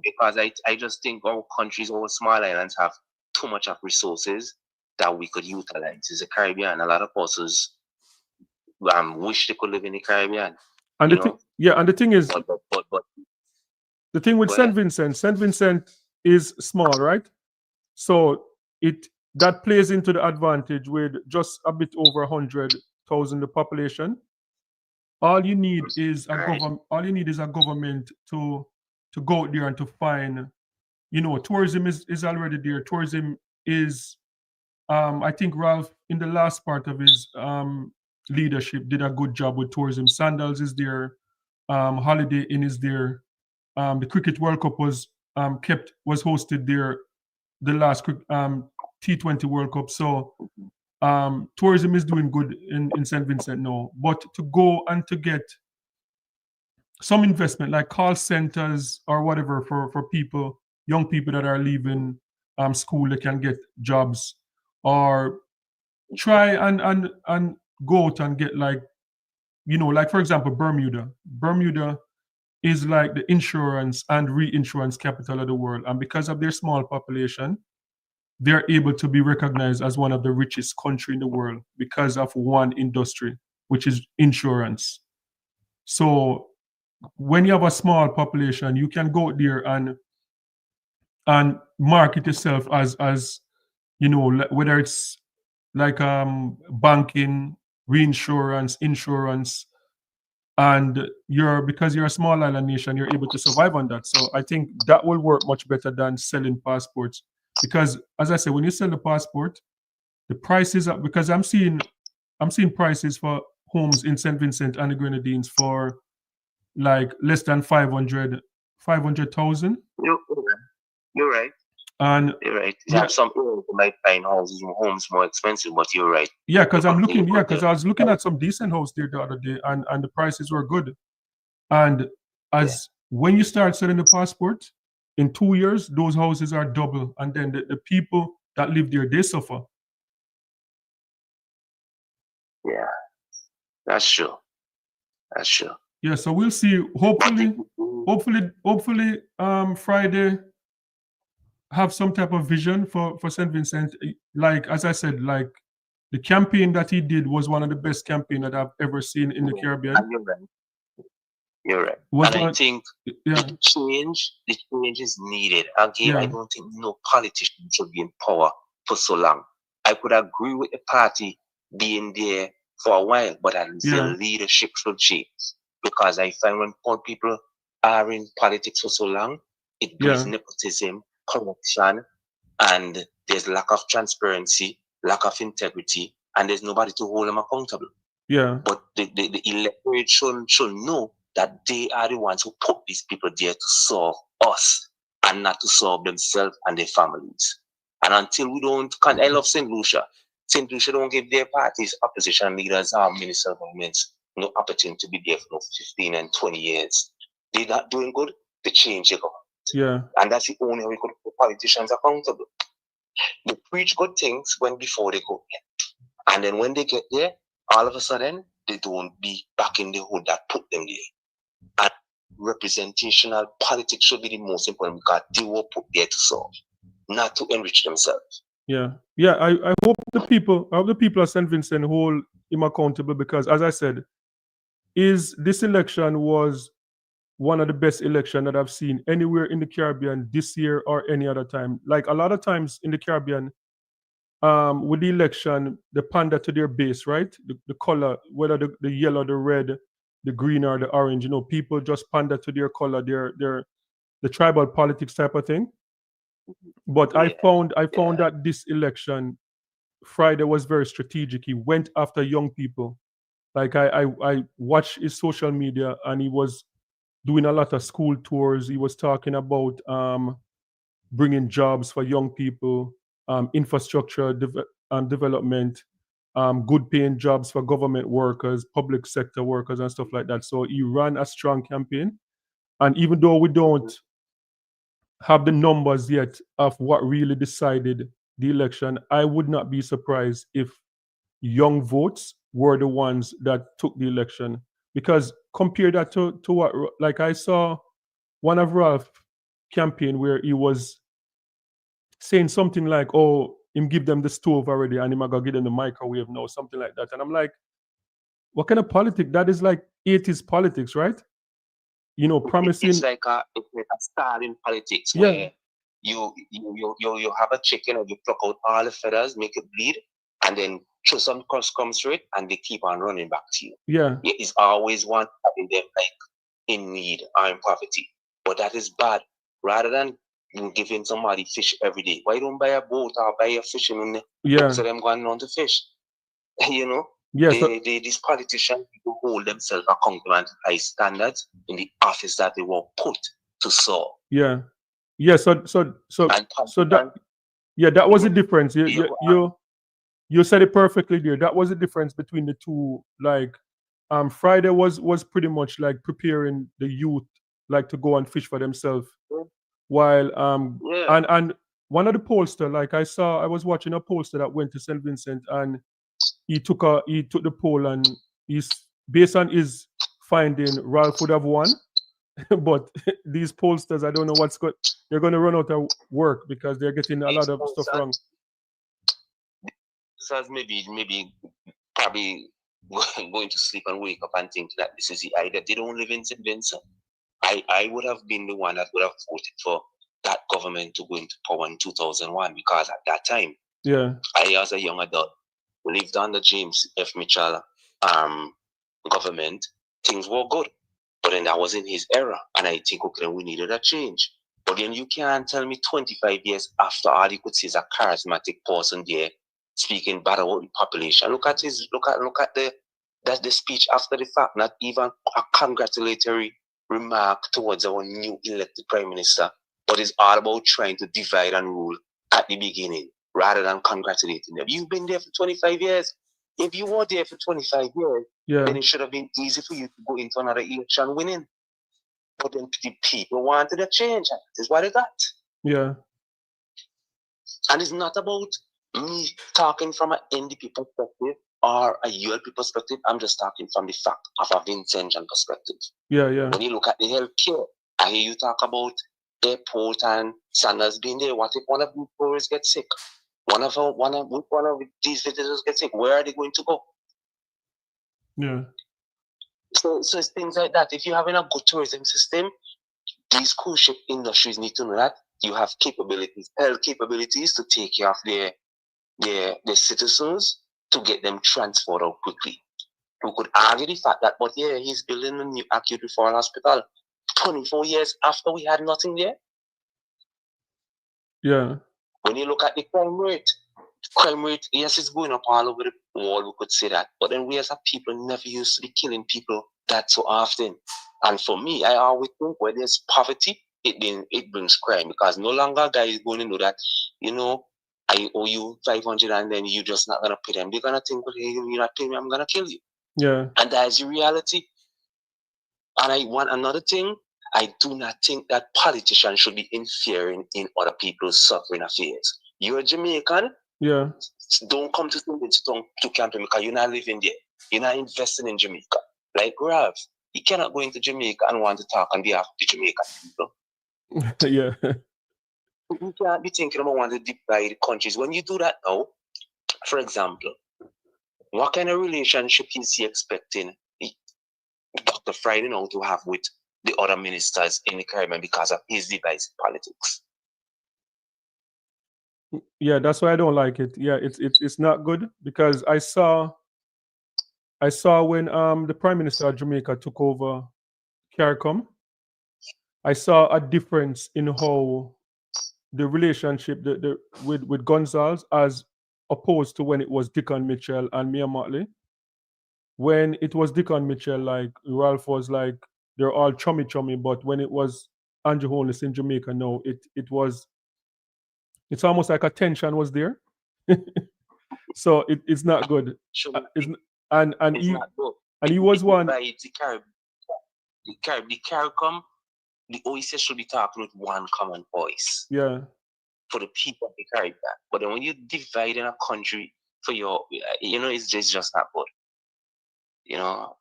Because I just think our countries, our small islands have too much of resources that we could utilize. It's the Caribbean. A lot of us wish they could live in the Caribbean.
And the thing is,
but
the thing with St. Vincent is small, right? So that plays into the advantage with just a bit over 100,000 the population. All you need is a government to go out there and to find, you know, tourism is already there. Tourism is, I think Ralph in the last part of his leadership did a good job with tourism. Sandals is there, Holiday Inn is there. The Cricket World Cup was hosted there, the last T20 World Cup. So tourism is doing good in St. Vincent now. But to go and to get some investment like call centers or whatever for people, young people that are leaving school, they can get jobs, or try and go out and get like like for example, Bermuda. Bermuda is like the insurance and reinsurance capital of the world. And because of their small population, they're able to be recognized as one of the richest country in the world because of one industry, which is insurance. So when you have a small population, you can go there and market yourself as whether it's like banking, reinsurance, insurance, and because you're a small island nation, you're able to survive on that. So I think that will work much better than selling passports, because as I said, when you sell the passport, the prices are, because I'm seeing prices for homes in St. Vincent and the Grenadines for like less than 500,000.
You're right.
And
you're right. You have some people who might find houses and homes more expensive, but you're right.
yeah, because I was looking at some decent house there the other day, and the prices were good. And when you start selling the passport, in 2 years, those houses are double, and then the people that live there, they suffer.
Yeah, that's true. That's true.
Yeah, so we'll see. Hopefully, Friday have some type of vision for St. Vincent. Like as I said, like the campaign that he did was one of the best campaign that I've ever seen in the Caribbean.
You're right. I think the change is needed. Again, I don't think no politician should be in power for so long. I could agree with the party being there for a while, but the leadership should change. Because I find when poor people are in politics for so long, it brings nepotism, corruption, and there's lack of transparency, lack of integrity, and there's nobody to hold them accountable.
Yeah.
But the electorate should know that they are the ones who put these people there to serve us and not to serve themselves and their families. And until we don't, I love St. Lucia. St. Lucia don't give their parties, opposition leaders, minister governments no opportunity to be there for 15 and 20 years. They're not doing good, they change the government.
Yeah.
And that's the only way we could put politicians accountable. They preach good things before they go in. And then when they get there, all of a sudden, they don't be back in the hood that put them there. And representational politics should be the most important because they were put there to serve, not to enrich themselves.
Yeah. Yeah, I hope the people of St. Vincent hold him accountable, because as I said, this election was one of the best elections that I've seen anywhere in the Caribbean this year or any other time. Like a lot of times in the Caribbean, with the election, they pander to their base, right? The color, whether the yellow, the red, the green, or the orange. People just pander to their color, the tribal politics type of thing. But I found that this election, Friday, was very strategic. He went after young people. Like I watched his social media, and he was doing a lot of school tours. He was talking about bringing jobs for young people, infrastructure development, good paying jobs for government workers, public sector workers, and stuff like that. So he ran a strong campaign. And even though we don't have the numbers yet of what really decided the election, I would not be surprised if young votes were the ones that took the election. Because compare that to what, like I saw one of Ralph's campaign where he was saying something like, oh, him give them the stove already and him gonna give them the microwave now, something like that. And I'm like, what kind of politics? That is like 80s politics, right? Promising.
It's like a star in politics where you have a chicken and you pluck out all the feathers, make it bleed, and then throw some crust comes through it, and they keep on running back to you.
Yeah.
It's always one having them like in need or in poverty. But that is bad. Rather than you giving somebody fish every day, why don't buy a boat or buy a fishing in so them going on to fish?
Yeah,
these politicians who hold themselves accountable to high standards in the office that they were put to serve.
Yeah. Yeah, so that was the difference. You said it perfectly there. That was the difference between the two. Like Friday was pretty much like preparing the youth like to go and fish for themselves. While and one of the pollster, like I was watching a pollster that went to St. Vincent, and he took the poll, and based on his finding, Ralph would have won. But these pollsters, I don't know what's good. They're going to run out of work because they're getting a lot of stuff wrong.
So maybe probably going to sleep and wake up and think that this is the idea. They don't live in St. Vincent. I would have been the one that would have voted for that government to go into power in 2001 because at that time, I, as a young adult, lived under James F. Mitchell government. Things were good. But then that was in his era. And I think, okay, we needed a change. But then you can't tell me 25 years after all you could see is a charismatic person there speaking bad about the population. Look at the speech after the fact, not even a congratulatory remark towards our new elected prime minister, but it's all about trying to divide and rule at the beginning rather than congratulating them. You've been there for 25 years. If you were there for 25 years, then it should have been easy for you to go into another election winning. But then the people wanted a change. That is what they got.
Yeah.
And it's not about me talking from an NDP perspective or a ULP perspective. I'm just talking from the fact of a Vincent perspective.
Yeah.
When you look at the healthcare, I hear you talk about airport and Sanders being there. What if one of the tourists gets sick? One of these visitors gets sick. Where are they going to go?
Yeah.
So it's things like that. If you're having a good tourism system, these cruise ship industries need to know that you have capabilities, health capabilities to take care of their citizens to get them transferred out quickly. We could argue the fact that, but yeah, he's building a new acute referral hospital 24 years after we had nothing there.
Yeah.
When you look at the crime rate, yes, it's going up all over the world, we could say that. But then we as a people never used to be killing people that so often. And for me, I always think where there's poverty, it brings crime, because no longer a guy is going to know that, I owe you 500 and then you're just not going to pay them. They're going to think, well, hey, you're not paying me, I'm going to kill you.
Yeah.
And that is the reality. And I want another thing. I do not think that politicians should be interfering in other people's suffering affairs. You're a Jamaican.
Yeah.
Don't come to campaign because you're not living there. You're not investing in Jamaica. Like Rav, you cannot go into Jamaica and want to talk on behalf of the Jamaican people.
Yeah.
You can't be thinking about wanting to divide countries. When you do that now, for example, what kind of relationship is he expecting Dr. Friday now to have with the other ministers in the Caribbean because of his divisive politics?
Yeah, that's why I don't like it. Yeah, it's not good, because I saw when the Prime Minister of Jamaica took over CARICOM, I saw a difference in how the relationship with Gonsalves as opposed to when it was Dickon Mitchell and Mia Motley. When it was Dickon Mitchell, like Ralph was like, they're all chummy, but when it was Andrew Holness in Jamaica, no, it's almost like a tension was there. So it's not good. And he was one.
The CARICOM, the OEC should be talking with one common voice.
Yeah.
For the people of the Caribbean. But then when you divide in a country for your, it's just not good.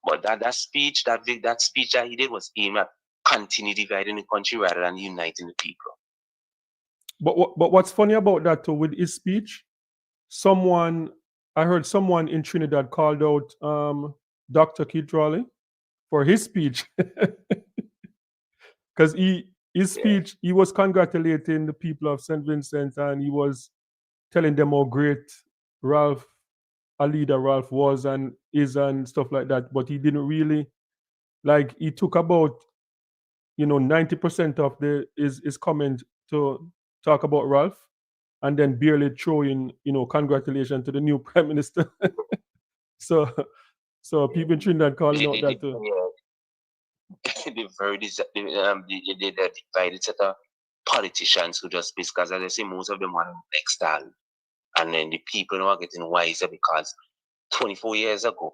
But that speech that he did was aimed at continue dividing the country rather than uniting the people.
But what's funny about that too, with his speech, I heard someone in Trinidad called out Dr. Keith Raleigh for his speech. Because his speech, he was congratulating the people of St. Vincent, and he was telling them how great a leader Ralph was and is and stuff like that. But he didn't really, he took about 90% of his comment to talk about Ralph, and then barely throw in congratulations to the new prime minister. so people in Trinidad calling out that too.
The divided set of politicians who just, because as I say, most of them want to extend, and then the people are getting wiser because 24 years ago,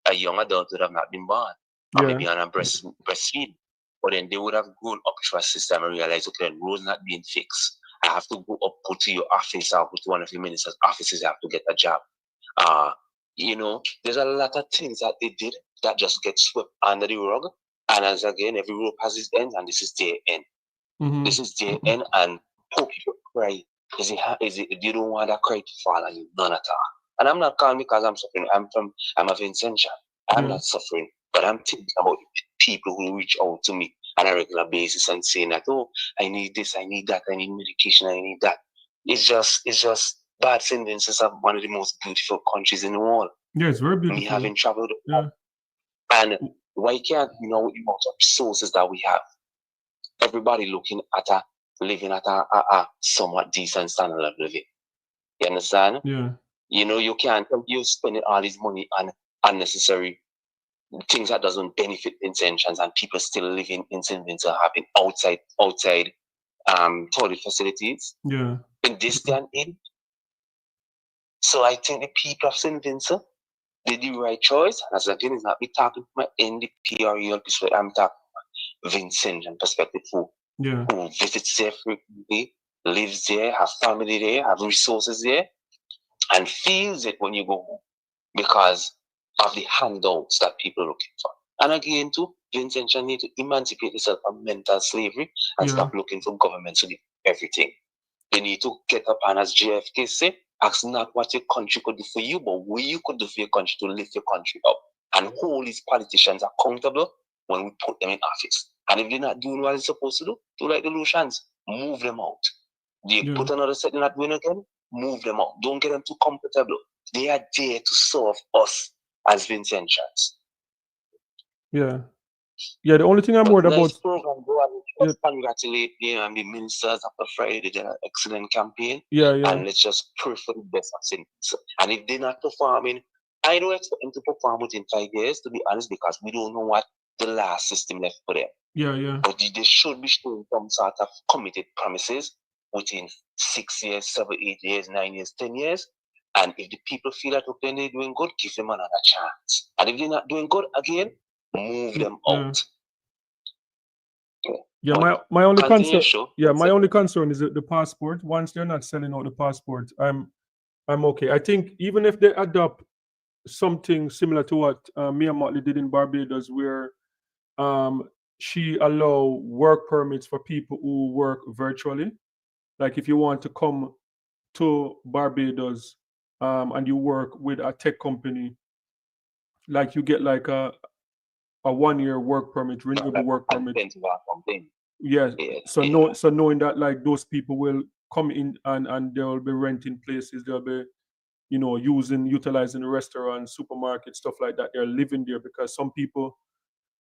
a young adult would have not been born, or maybe on a breastfeed. But then they would have grown up through a system and realized, okay, the road's not being fixed. I have to go to your office or go to one of your minister's offices. I have to get a job. you know, there's a lot of things that they did that just get swept under the rug. And as again, every rope has its end, and this is their end. This is their end, and hope you cry. Is it you don't want that cry to fall on you? None at all. And I'm not calm because I'm suffering. I'm a Vincent. I'm not suffering, but I'm thinking about people who reach out to me on a regular basis and saying that, oh, I need this, I need that, I need medication, I need that. It's just bad. St. Vincent is one of the most beautiful countries in the world.
Yeah, it's very beautiful.
Me having traveled,
yeah.
And why can't you know the amount of resources that we have? Everybody looking at living at a somewhat decent standard of living. You understand?
Yeah.
You know, you can't you spending all this money on unnecessary things that doesn't benefit Vincentians, and people still living in St. Vincent having outside toilet facilities.
Yeah.
In this day and age. So I think the people of St. Vincent did the right choice. As again, it's not me talking from my NDP or real perspective. I'm talking from Vincentian perspective who visits there frequently, lives there, have family there, have resources there, and feels it when you go home because of the handouts that people are looking for. And again, too, Vincentian need to emancipate themselves from mental slavery and stop looking for governments to do everything. They need to get up and, as JFK said, ask not what your country could do for you, but what you could do for your country to lift your country up. And hold these politicians accountable when we put them in office. And if they're not doing what they're supposed to do like the Lucians, move them out. They put another set, they're not doing again, move them out. Don't get them too comfortable. They are there to serve us as Vincentians.
Yeah. Yeah, the only thing I'm worried about.
Program, congratulate them and the ministers after Friday. They did an excellent campaign.
Yeah.
And let's just pray for the best of things. And if they're not performing, I don't expect them to perform within 5 years, to be honest, because we don't know what the last system left for them.
Yeah.
But they should be showing some sort of committed promises within 6 years, 7, 8 years, 9 years, 10 years. And if the people feel that okay, they're doing good, give them another chance. And if they're not doing good again, move them out.
Yeah, my only concern. Yeah, my only concern is the passport. Once they're not selling out the passport, I'm okay. I think even if they adopt something similar to what Mia Motley did in Barbados, where she allow work permits for people who work virtually. Like if you want to come to Barbados and you work with a tech company, like you get like a 1 year work permit, renewable work permit. Yes. So knowing that like those people will come in and they'll be renting places, they'll be, you know, utilizing restaurants, supermarkets, stuff like that. They're living there because some people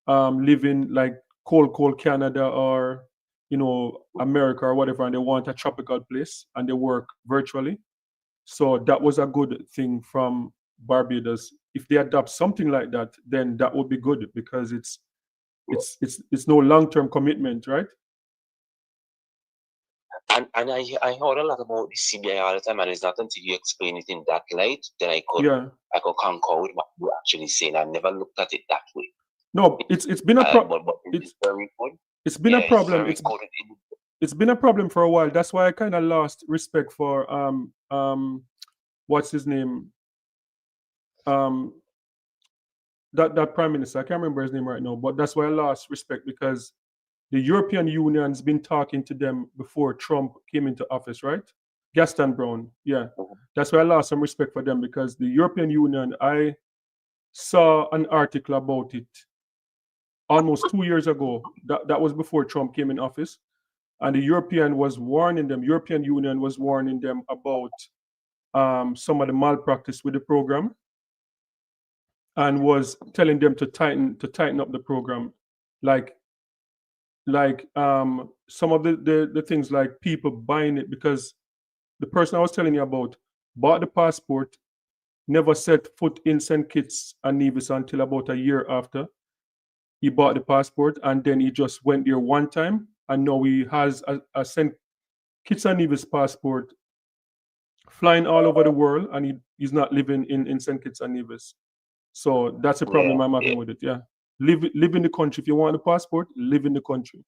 live in like cold Canada or, you know, America or whatever, and they want a tropical place and they work virtually. So that was a good thing from Barbados. If they adopt something like that, then that would be good because it's no long-term commitment, right?
And I heard a lot about the CBI all the time, and it's not until you explain it in that light that I could concur with what you're actually saying. I never looked at it that way.
No, it's been a problem.
It's very good.
It's been a problem. It's been a problem for a while. That's why I kind of lost respect for what's his name? That prime minister. I can't remember his name right now, but that's why I lost respect because the European Union's been talking to them before Trump came into office, right? Gaston Brown, yeah. That's why I lost some respect for them because the European Union, I saw an article about it almost 2 years ago. That was before Trump came in office. And the European Union was warning them about some of the malpractice with the program and was telling them to tighten up the program. Like some of the things like people buying it because the person I was telling you about bought the passport, never set foot in St. Kitts and Nevis until about a year after he bought the passport, and then he just went there one time, and now he has a St. Kitts and Nevis passport flying all over the world, and he's not living in St. Kitts and Nevis. So that's a problem I'm having with it, yeah. Live in the country. If you want the passport, live in the country.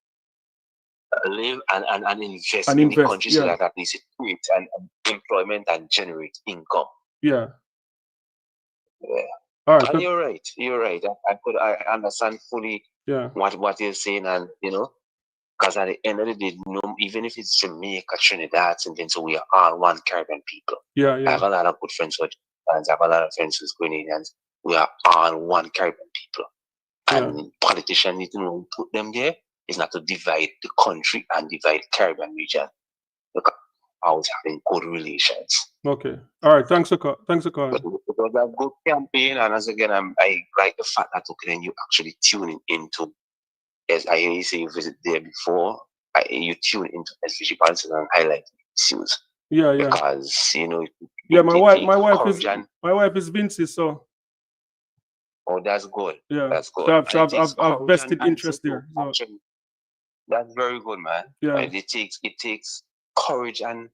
Live and invest in the country so that at least it creates an employment and generate income.
Yeah.
Yeah.
All right.
And you're right. You're right. I understand fully
Yeah.
what you're saying, and because at the end of the day, even if it's Jamaica, Trinidad, and then so we are all one Caribbean people.
Yeah,
I
yeah.
have a lot of good friends with Jamaicans. I have a lot of friends with Grenadians. We are all one Caribbean people. And politicians need to know put them there is not to divide the country and divide the Caribbean region. Because I was having good relations.
Okay. All right. Thanks for calling.
It was a good campaign, and as again, I like the fact that then you actually tuning into, as I hear you say you visit there before, you tune into SVG policies and highlight issues.
Yeah, yeah.
Because
yeah, my wife is Vincent, so.
Oh, that's good.
Yeah,
that's good.
So I've vested interest there. So.
Actually, that's very good, man.
Yeah.
It takes courage and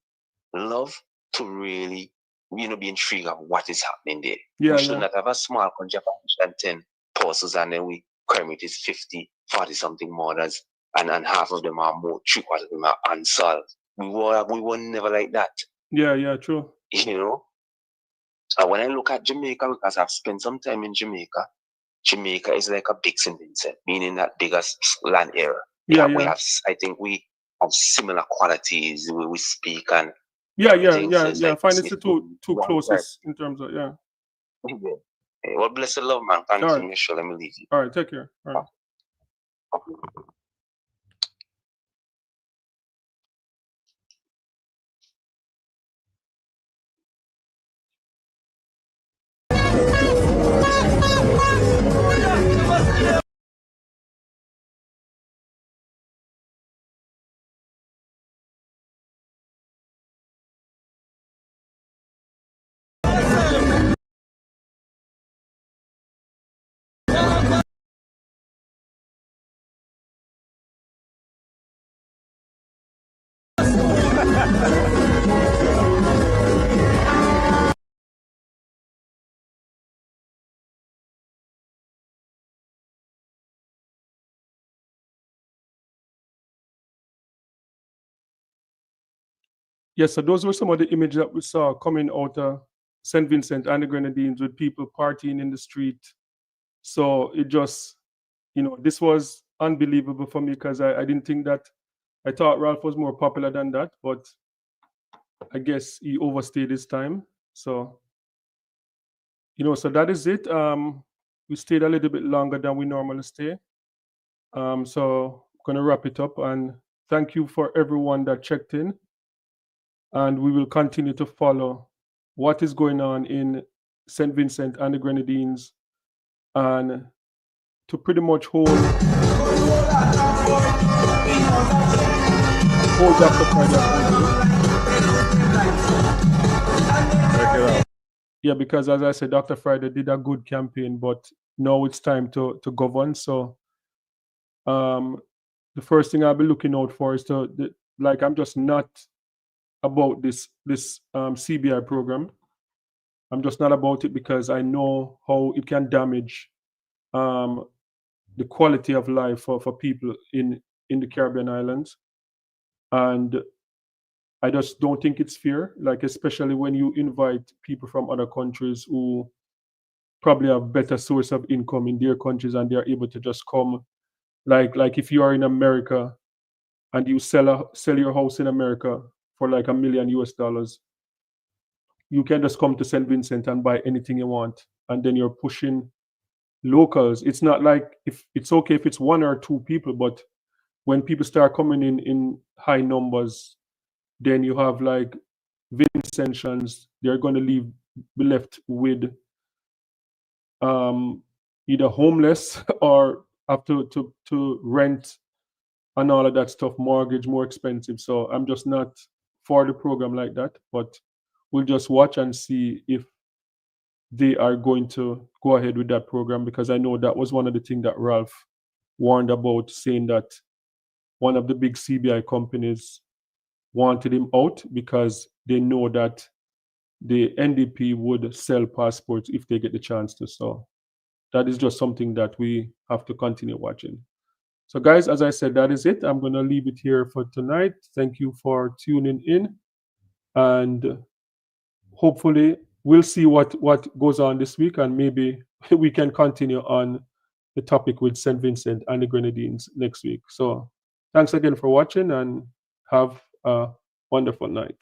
love to really, be intrigued of what is happening there.
Yeah,
we should not have a small country of 10 pulses and then we crime it is 50, 40 something murders, and half of them are more, 3/4 of them are unsolved. We were never like that.
Yeah, true.
When I look at Jamaica, because I've spent some time in Jamaica, Jamaica is like a big St. Vincent, meaning that biggest land area. I think we have similar qualities the way we speak and
yeah. I find it's the two closest in terms of
Well, bless the love, man. Continue, right. Sure, let me leave you.
All right, take care. All right. Yes, so those were some of the images that we saw coming out of St. Vincent and the Grenadines with people partying in the street. So it just, this was unbelievable for me because I didn't think that, I thought Ralph was more popular than that, but I guess he overstayed his time. So, so that is it. We stayed a little bit longer than we normally stay. So I'm going to wrap it up and thank you for everyone that checked in. And we will continue to follow what is going on in St. Vincent and the Grenadines and to pretty much hold Dr. Friday. Yeah, because as I said, Dr. Friday did a good campaign, but now it's time to govern. So the first thing I'll be looking out for is I'm just not about this CBI program. I'm just not about it because I know how it can damage the quality of life for people in the Caribbean islands. And I just don't think it's fair, especially when you invite people from other countries who probably have better source of income in their countries and they're able to just come. Like if you are in America and you sell your house in America for like $1 million US, you can just come to St. Vincent and buy anything you want. And then you're pushing locals. It's not like if it's okay if it's one or two people, but when people start coming in high numbers, then you have like Vincentians, they're going to be left with either homeless or have to rent and all of that stuff, mortgage more expensive. So I'm just not for the program like that, but we'll just watch and see if they are going to go ahead with that program, because I know that was one of the things that Ralph warned about, saying that one of the big CBI companies wanted him out because they know that the NDP would sell passports if they get the chance to. So that is just something that we have to continue watching. So guys, as I said, that is it. I'm going to leave it here for tonight. Thank you for tuning in. And hopefully we'll see what goes on this week, and maybe we can continue on the topic with St. Vincent and the Grenadines next week. So thanks again for watching, and have a wonderful night.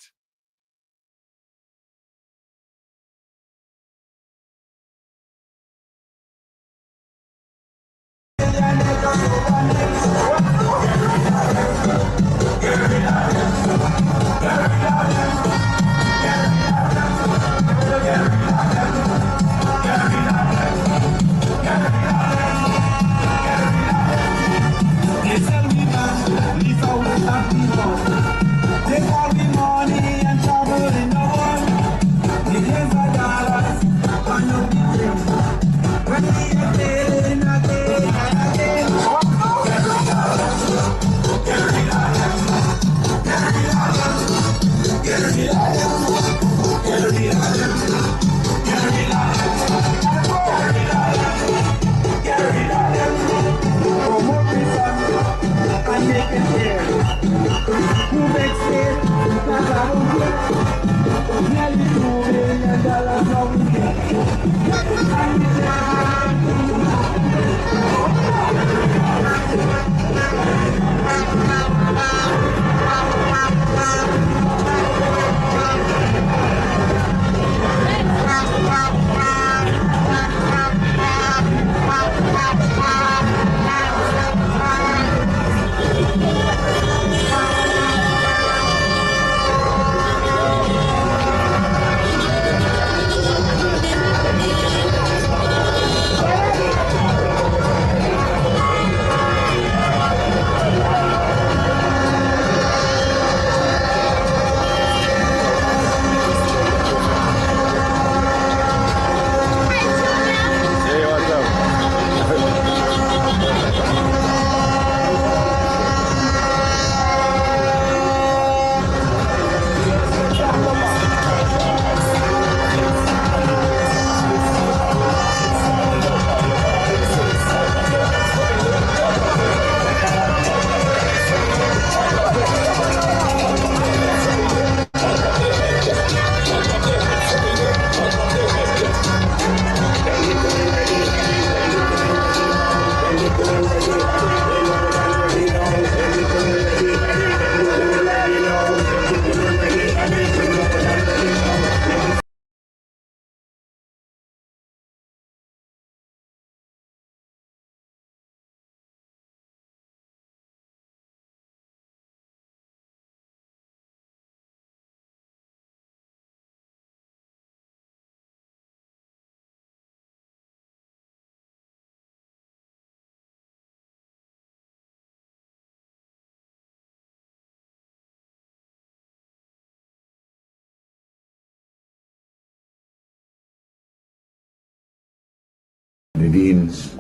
Grenadines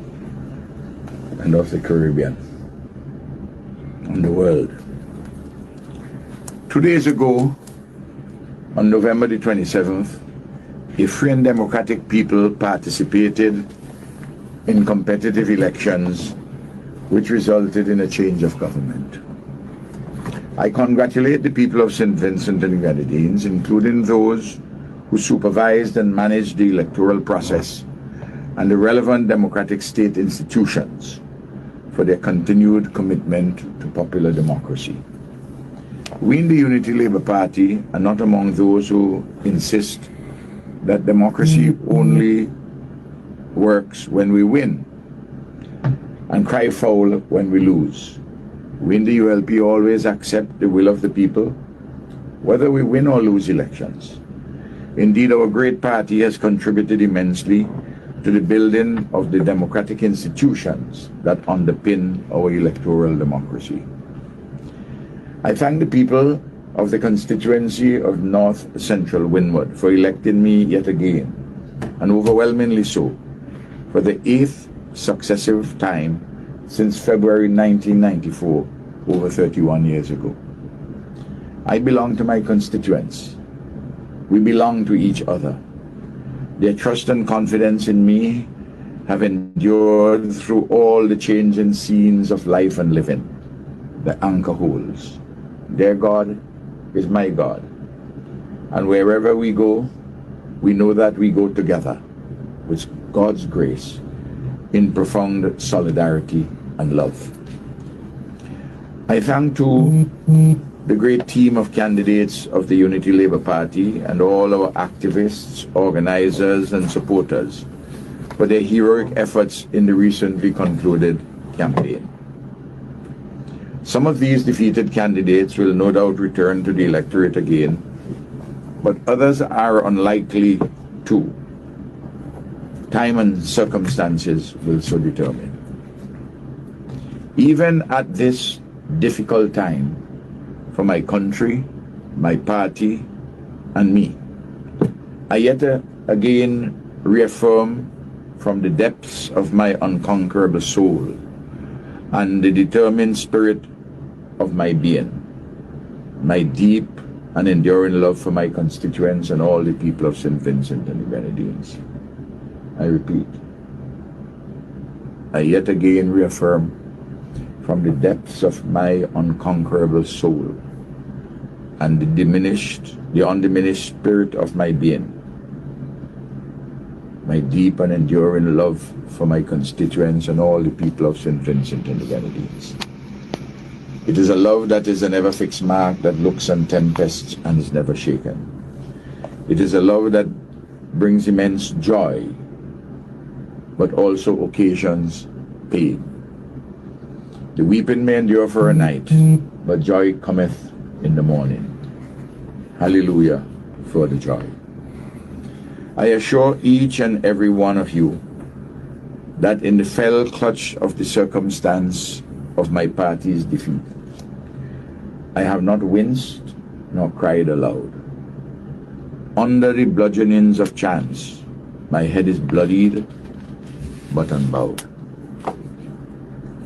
and of the Caribbean and the world. 2 days ago, on November the 27th, a free and democratic people participated in competitive elections which resulted in a change of government. I congratulate the people of St. Vincent and Grenadines, including those who supervised and managed the electoral process, and the relevant democratic state institutions for their continued commitment to popular democracy. We in the Unity Labour Party are not among those who insist that democracy only works when we win and cry foul when we lose. We in the ULP always accept the will of the people, whether we win or lose elections. Indeed, our great party has contributed immensely to the building of the democratic institutions that underpin our electoral democracy. I thank the people of the constituency of North Central Windward for electing me yet again, and overwhelmingly so, for the 8th successive time since February 1994, over 31 years ago. I belong to my constituents. We belong to each other. Their trust and confidence in me have endured through all the changing scenes of life and living. The anchor holds. Their God is my God. And wherever we go,
we know that we go together with God's grace in profound solidarity and love. I thank to the great team of candidates of the Unity Labour Party and all our activists, organizers and supporters for their heroic efforts in the recently concluded campaign. Some of these defeated candidates will no doubt return to the electorate again, but others are unlikely to. Time and circumstances will so determine. Even at this difficult time for my country, my party, and me, I yet again reaffirm from the depths of my unconquerable soul and the determined spirit of my being, my deep and enduring love for my constituents and all the people of St. Vincent and the Grenadines. I repeat, I yet again reaffirm from the depths of my unconquerable soul and the undiminished spirit of my being, my deep and enduring love for my constituents and all the people of St. Vincent and the Grenadines. It is a love that is an ever-fixed mark that looks on tempests and is never shaken. It is a love that brings immense joy, but also occasions pain. The weeping may endure for a night, but joy cometh in the morning. Hallelujah for the joy. I assure each and every one of you that in the fell clutch of the circumstance of my party's defeat, I have not winced nor cried aloud. Under the bludgeonings of chance, my head is bloodied but unbowed.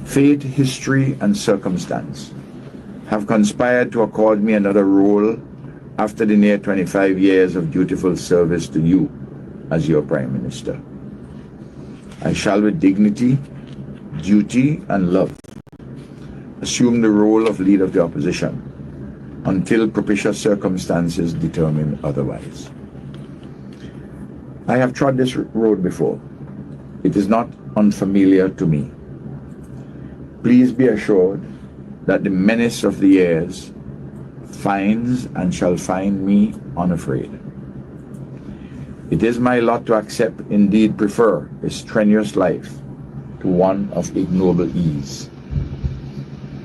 Fate, history, and circumstance have conspired to accord me another role after the near 25 years of dutiful service to you as your Prime Minister. I shall with dignity, duty, and love assume the role of leader of the opposition until propitious circumstances determine otherwise. I have trod this road before. It is not unfamiliar to me. Please be assured that the menace of the years finds and shall find me unafraid. It is my lot to accept, indeed prefer, a strenuous life to one of ignoble ease.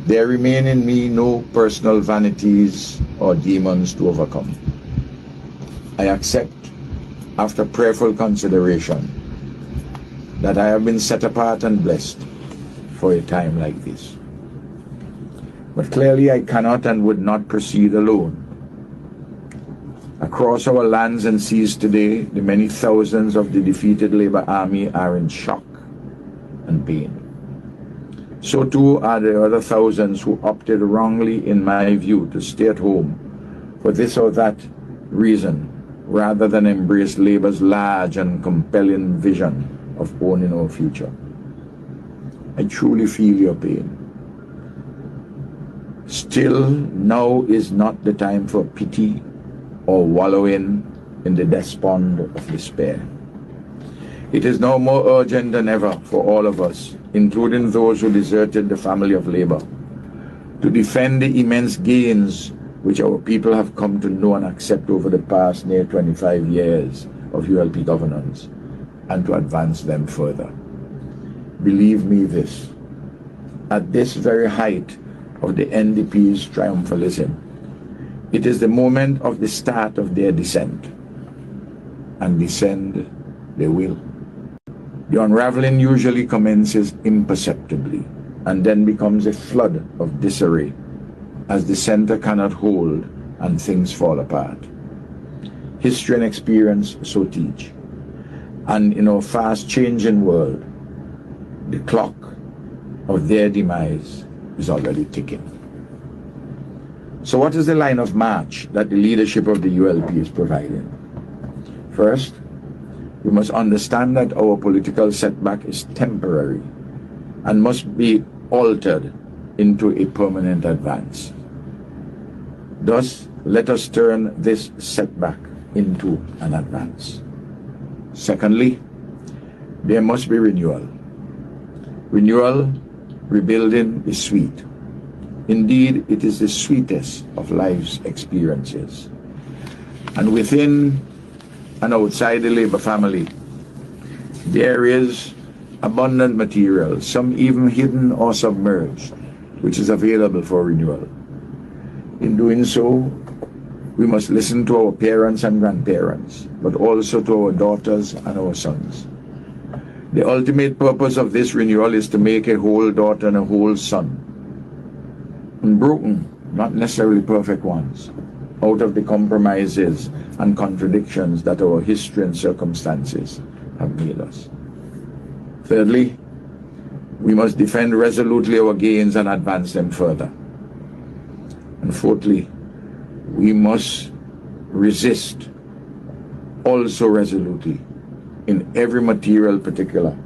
There remain in me no personal vanities or demons to overcome. I accept, after prayerful consideration, that I have been set apart and blessed for a time like this. But clearly I cannot and would not proceed alone. Across our lands and seas today, the many thousands of the defeated Labour Army are in shock and pain. So too are the other thousands who opted wrongly, in my view, to stay at home for this or that reason, rather than embrace Labour's large and compelling vision of owning our future. I truly feel your pain. Still, now is not the time for pity or wallowing in the despond of despair. It is now more urgent than ever for all of us, including those who deserted the family of Labour, to defend the immense gains which our people have come to know and accept over the past near 25 years of ULP governance, and to advance them further. Believe me this, at this very height of the NDP's triumphalism, it is the moment of the start of their descent, and descend they will. The unraveling usually commences imperceptibly and then becomes a flood of disarray as the center cannot hold and things fall apart. History and experience so teach. And in our fast-changing world, the clock of their demise is already ticking. So what is the line of march that the leadership of the ULP is providing? First, we must understand that our political setback is temporary and must be altered into a permanent advance. Thus, let us turn this setback into an advance. Secondly, there must be renewal. Renewal, rebuilding is sweet. Indeed, it is the sweetest of life's experiences. And within and outside the Labour family, there is abundant material, some even hidden or submerged, which is available for renewal. In doing so, we must listen to our parents and grandparents, but also to our daughters and our sons. The ultimate purpose of this renewal is to make a whole daughter and a whole son, unbroken, not necessarily perfect ones, out of the compromises and contradictions that our history and circumstances have made us. Thirdly, we must defend resolutely our gains and advance them further. And fourthly, we must resist also resolutely, in every material particular,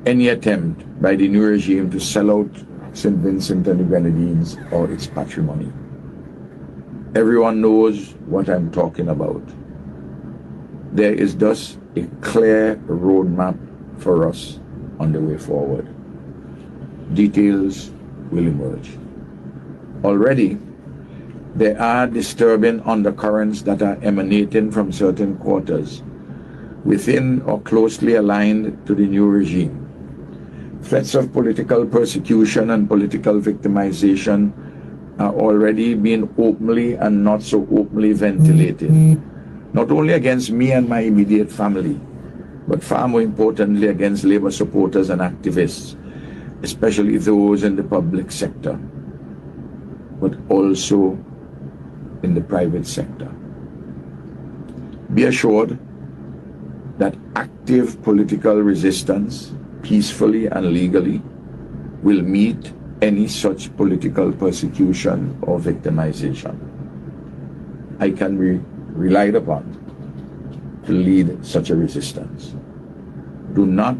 any attempt by the new regime to sell out St. Vincent and the Grenadines or its patrimony. Everyone knows what I'm talking about. There is thus a clear roadmap for us on the way forward. Details will emerge. Already, there are disturbing undercurrents that are emanating from certain quarters within or closely aligned to the new regime. Threats of political persecution and political victimization are already being openly and not so openly ventilated, not only against me and my immediate family, but far more importantly against Labour supporters and activists, especially those in the public sector, but also in the private sector. Be assured that active political resistance, peacefully and legally, will meet any such political persecution or victimization. I can be relied upon to lead such a resistance. Do not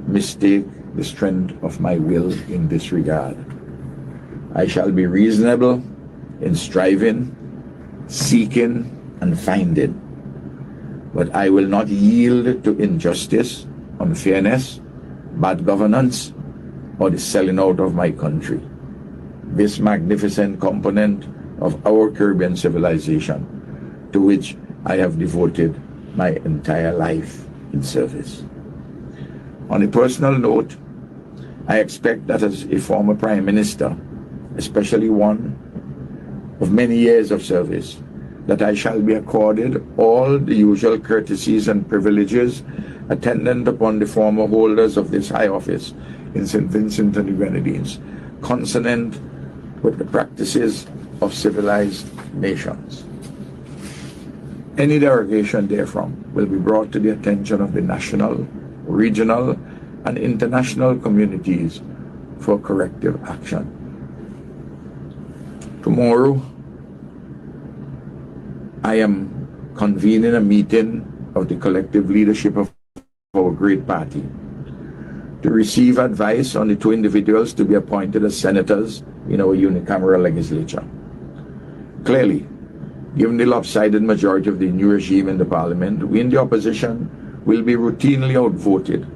mistake the strength of my will in this regard. I shall be reasonable in striving, seeking, and finding, but I will not yield to injustice, unfairness, bad governance, or the selling out of my country, this magnificent component of our Caribbean civilization, to which I have devoted my entire life in service. On a personal note, I expect that as a former Prime Minister, especially one of many years of service, that I shall be accorded all the usual courtesies and privileges attendant upon the former holders of this high office in St. Vincent and the Grenadines, consonant with the practices of civilized nations. Any derogation therefrom will be brought to the attention of the national, regional, and international communities for corrective action. Tomorrow, I am convening a meeting of the collective leadership of our great party to receive advice on the two individuals to be appointed as senators in our unicameral legislature. Clearly, given the lopsided majority of the new regime in the parliament, we in the opposition will be routinely outvoted.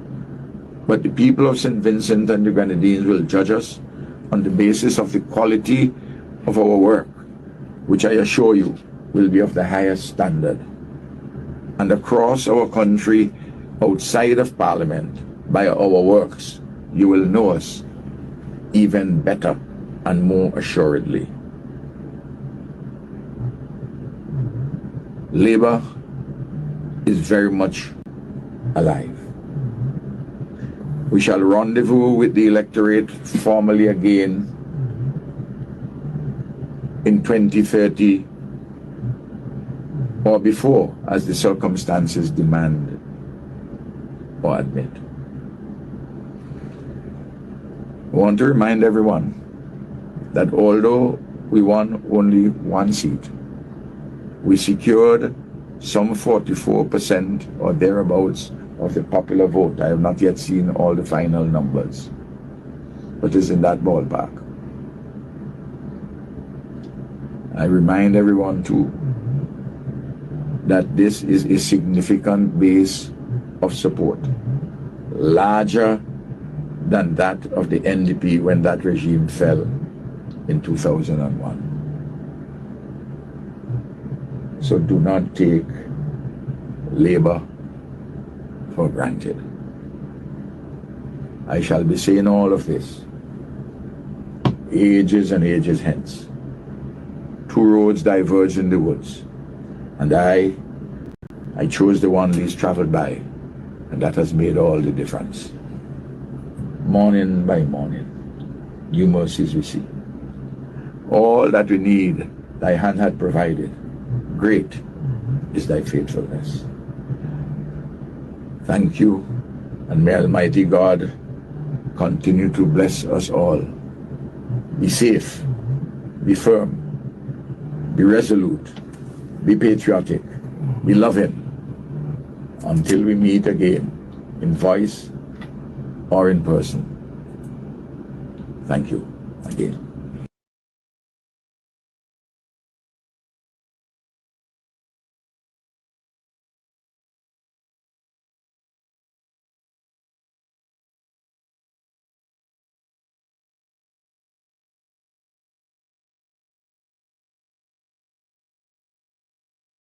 But the people of St. Vincent and the Grenadines will judge us on the basis of the quality of our work, which I assure you will be of the highest standard. And across our country, outside of Parliament, by our works, you will know us even better and more assuredly. Labour is very much alive. We shall rendezvous with the electorate formally again in 2030 or before, as the circumstances demand or admit. I want to remind everyone that although we won only one seat, we secured some 44% or thereabouts of the popular vote. I have not yet seen all the final numbers, but it's in that ballpark. I remind everyone too that this is a significant base of support, larger than that of the NDP when that regime fell in 2001. So do not take labor for granted. I shall be saying all of this ages and ages hence. Two roads diverge in the woods, and I chose the one least traveled by, and that has made all the difference. Morning by morning, new mercies we see. All that we need, thy hand had provided. Great is thy faithfulness. Thank you, and may Almighty God continue to bless us all. Be safe, be firm, be resolute, be patriotic, be loving, until we meet again, in voice or in person. Thank you again.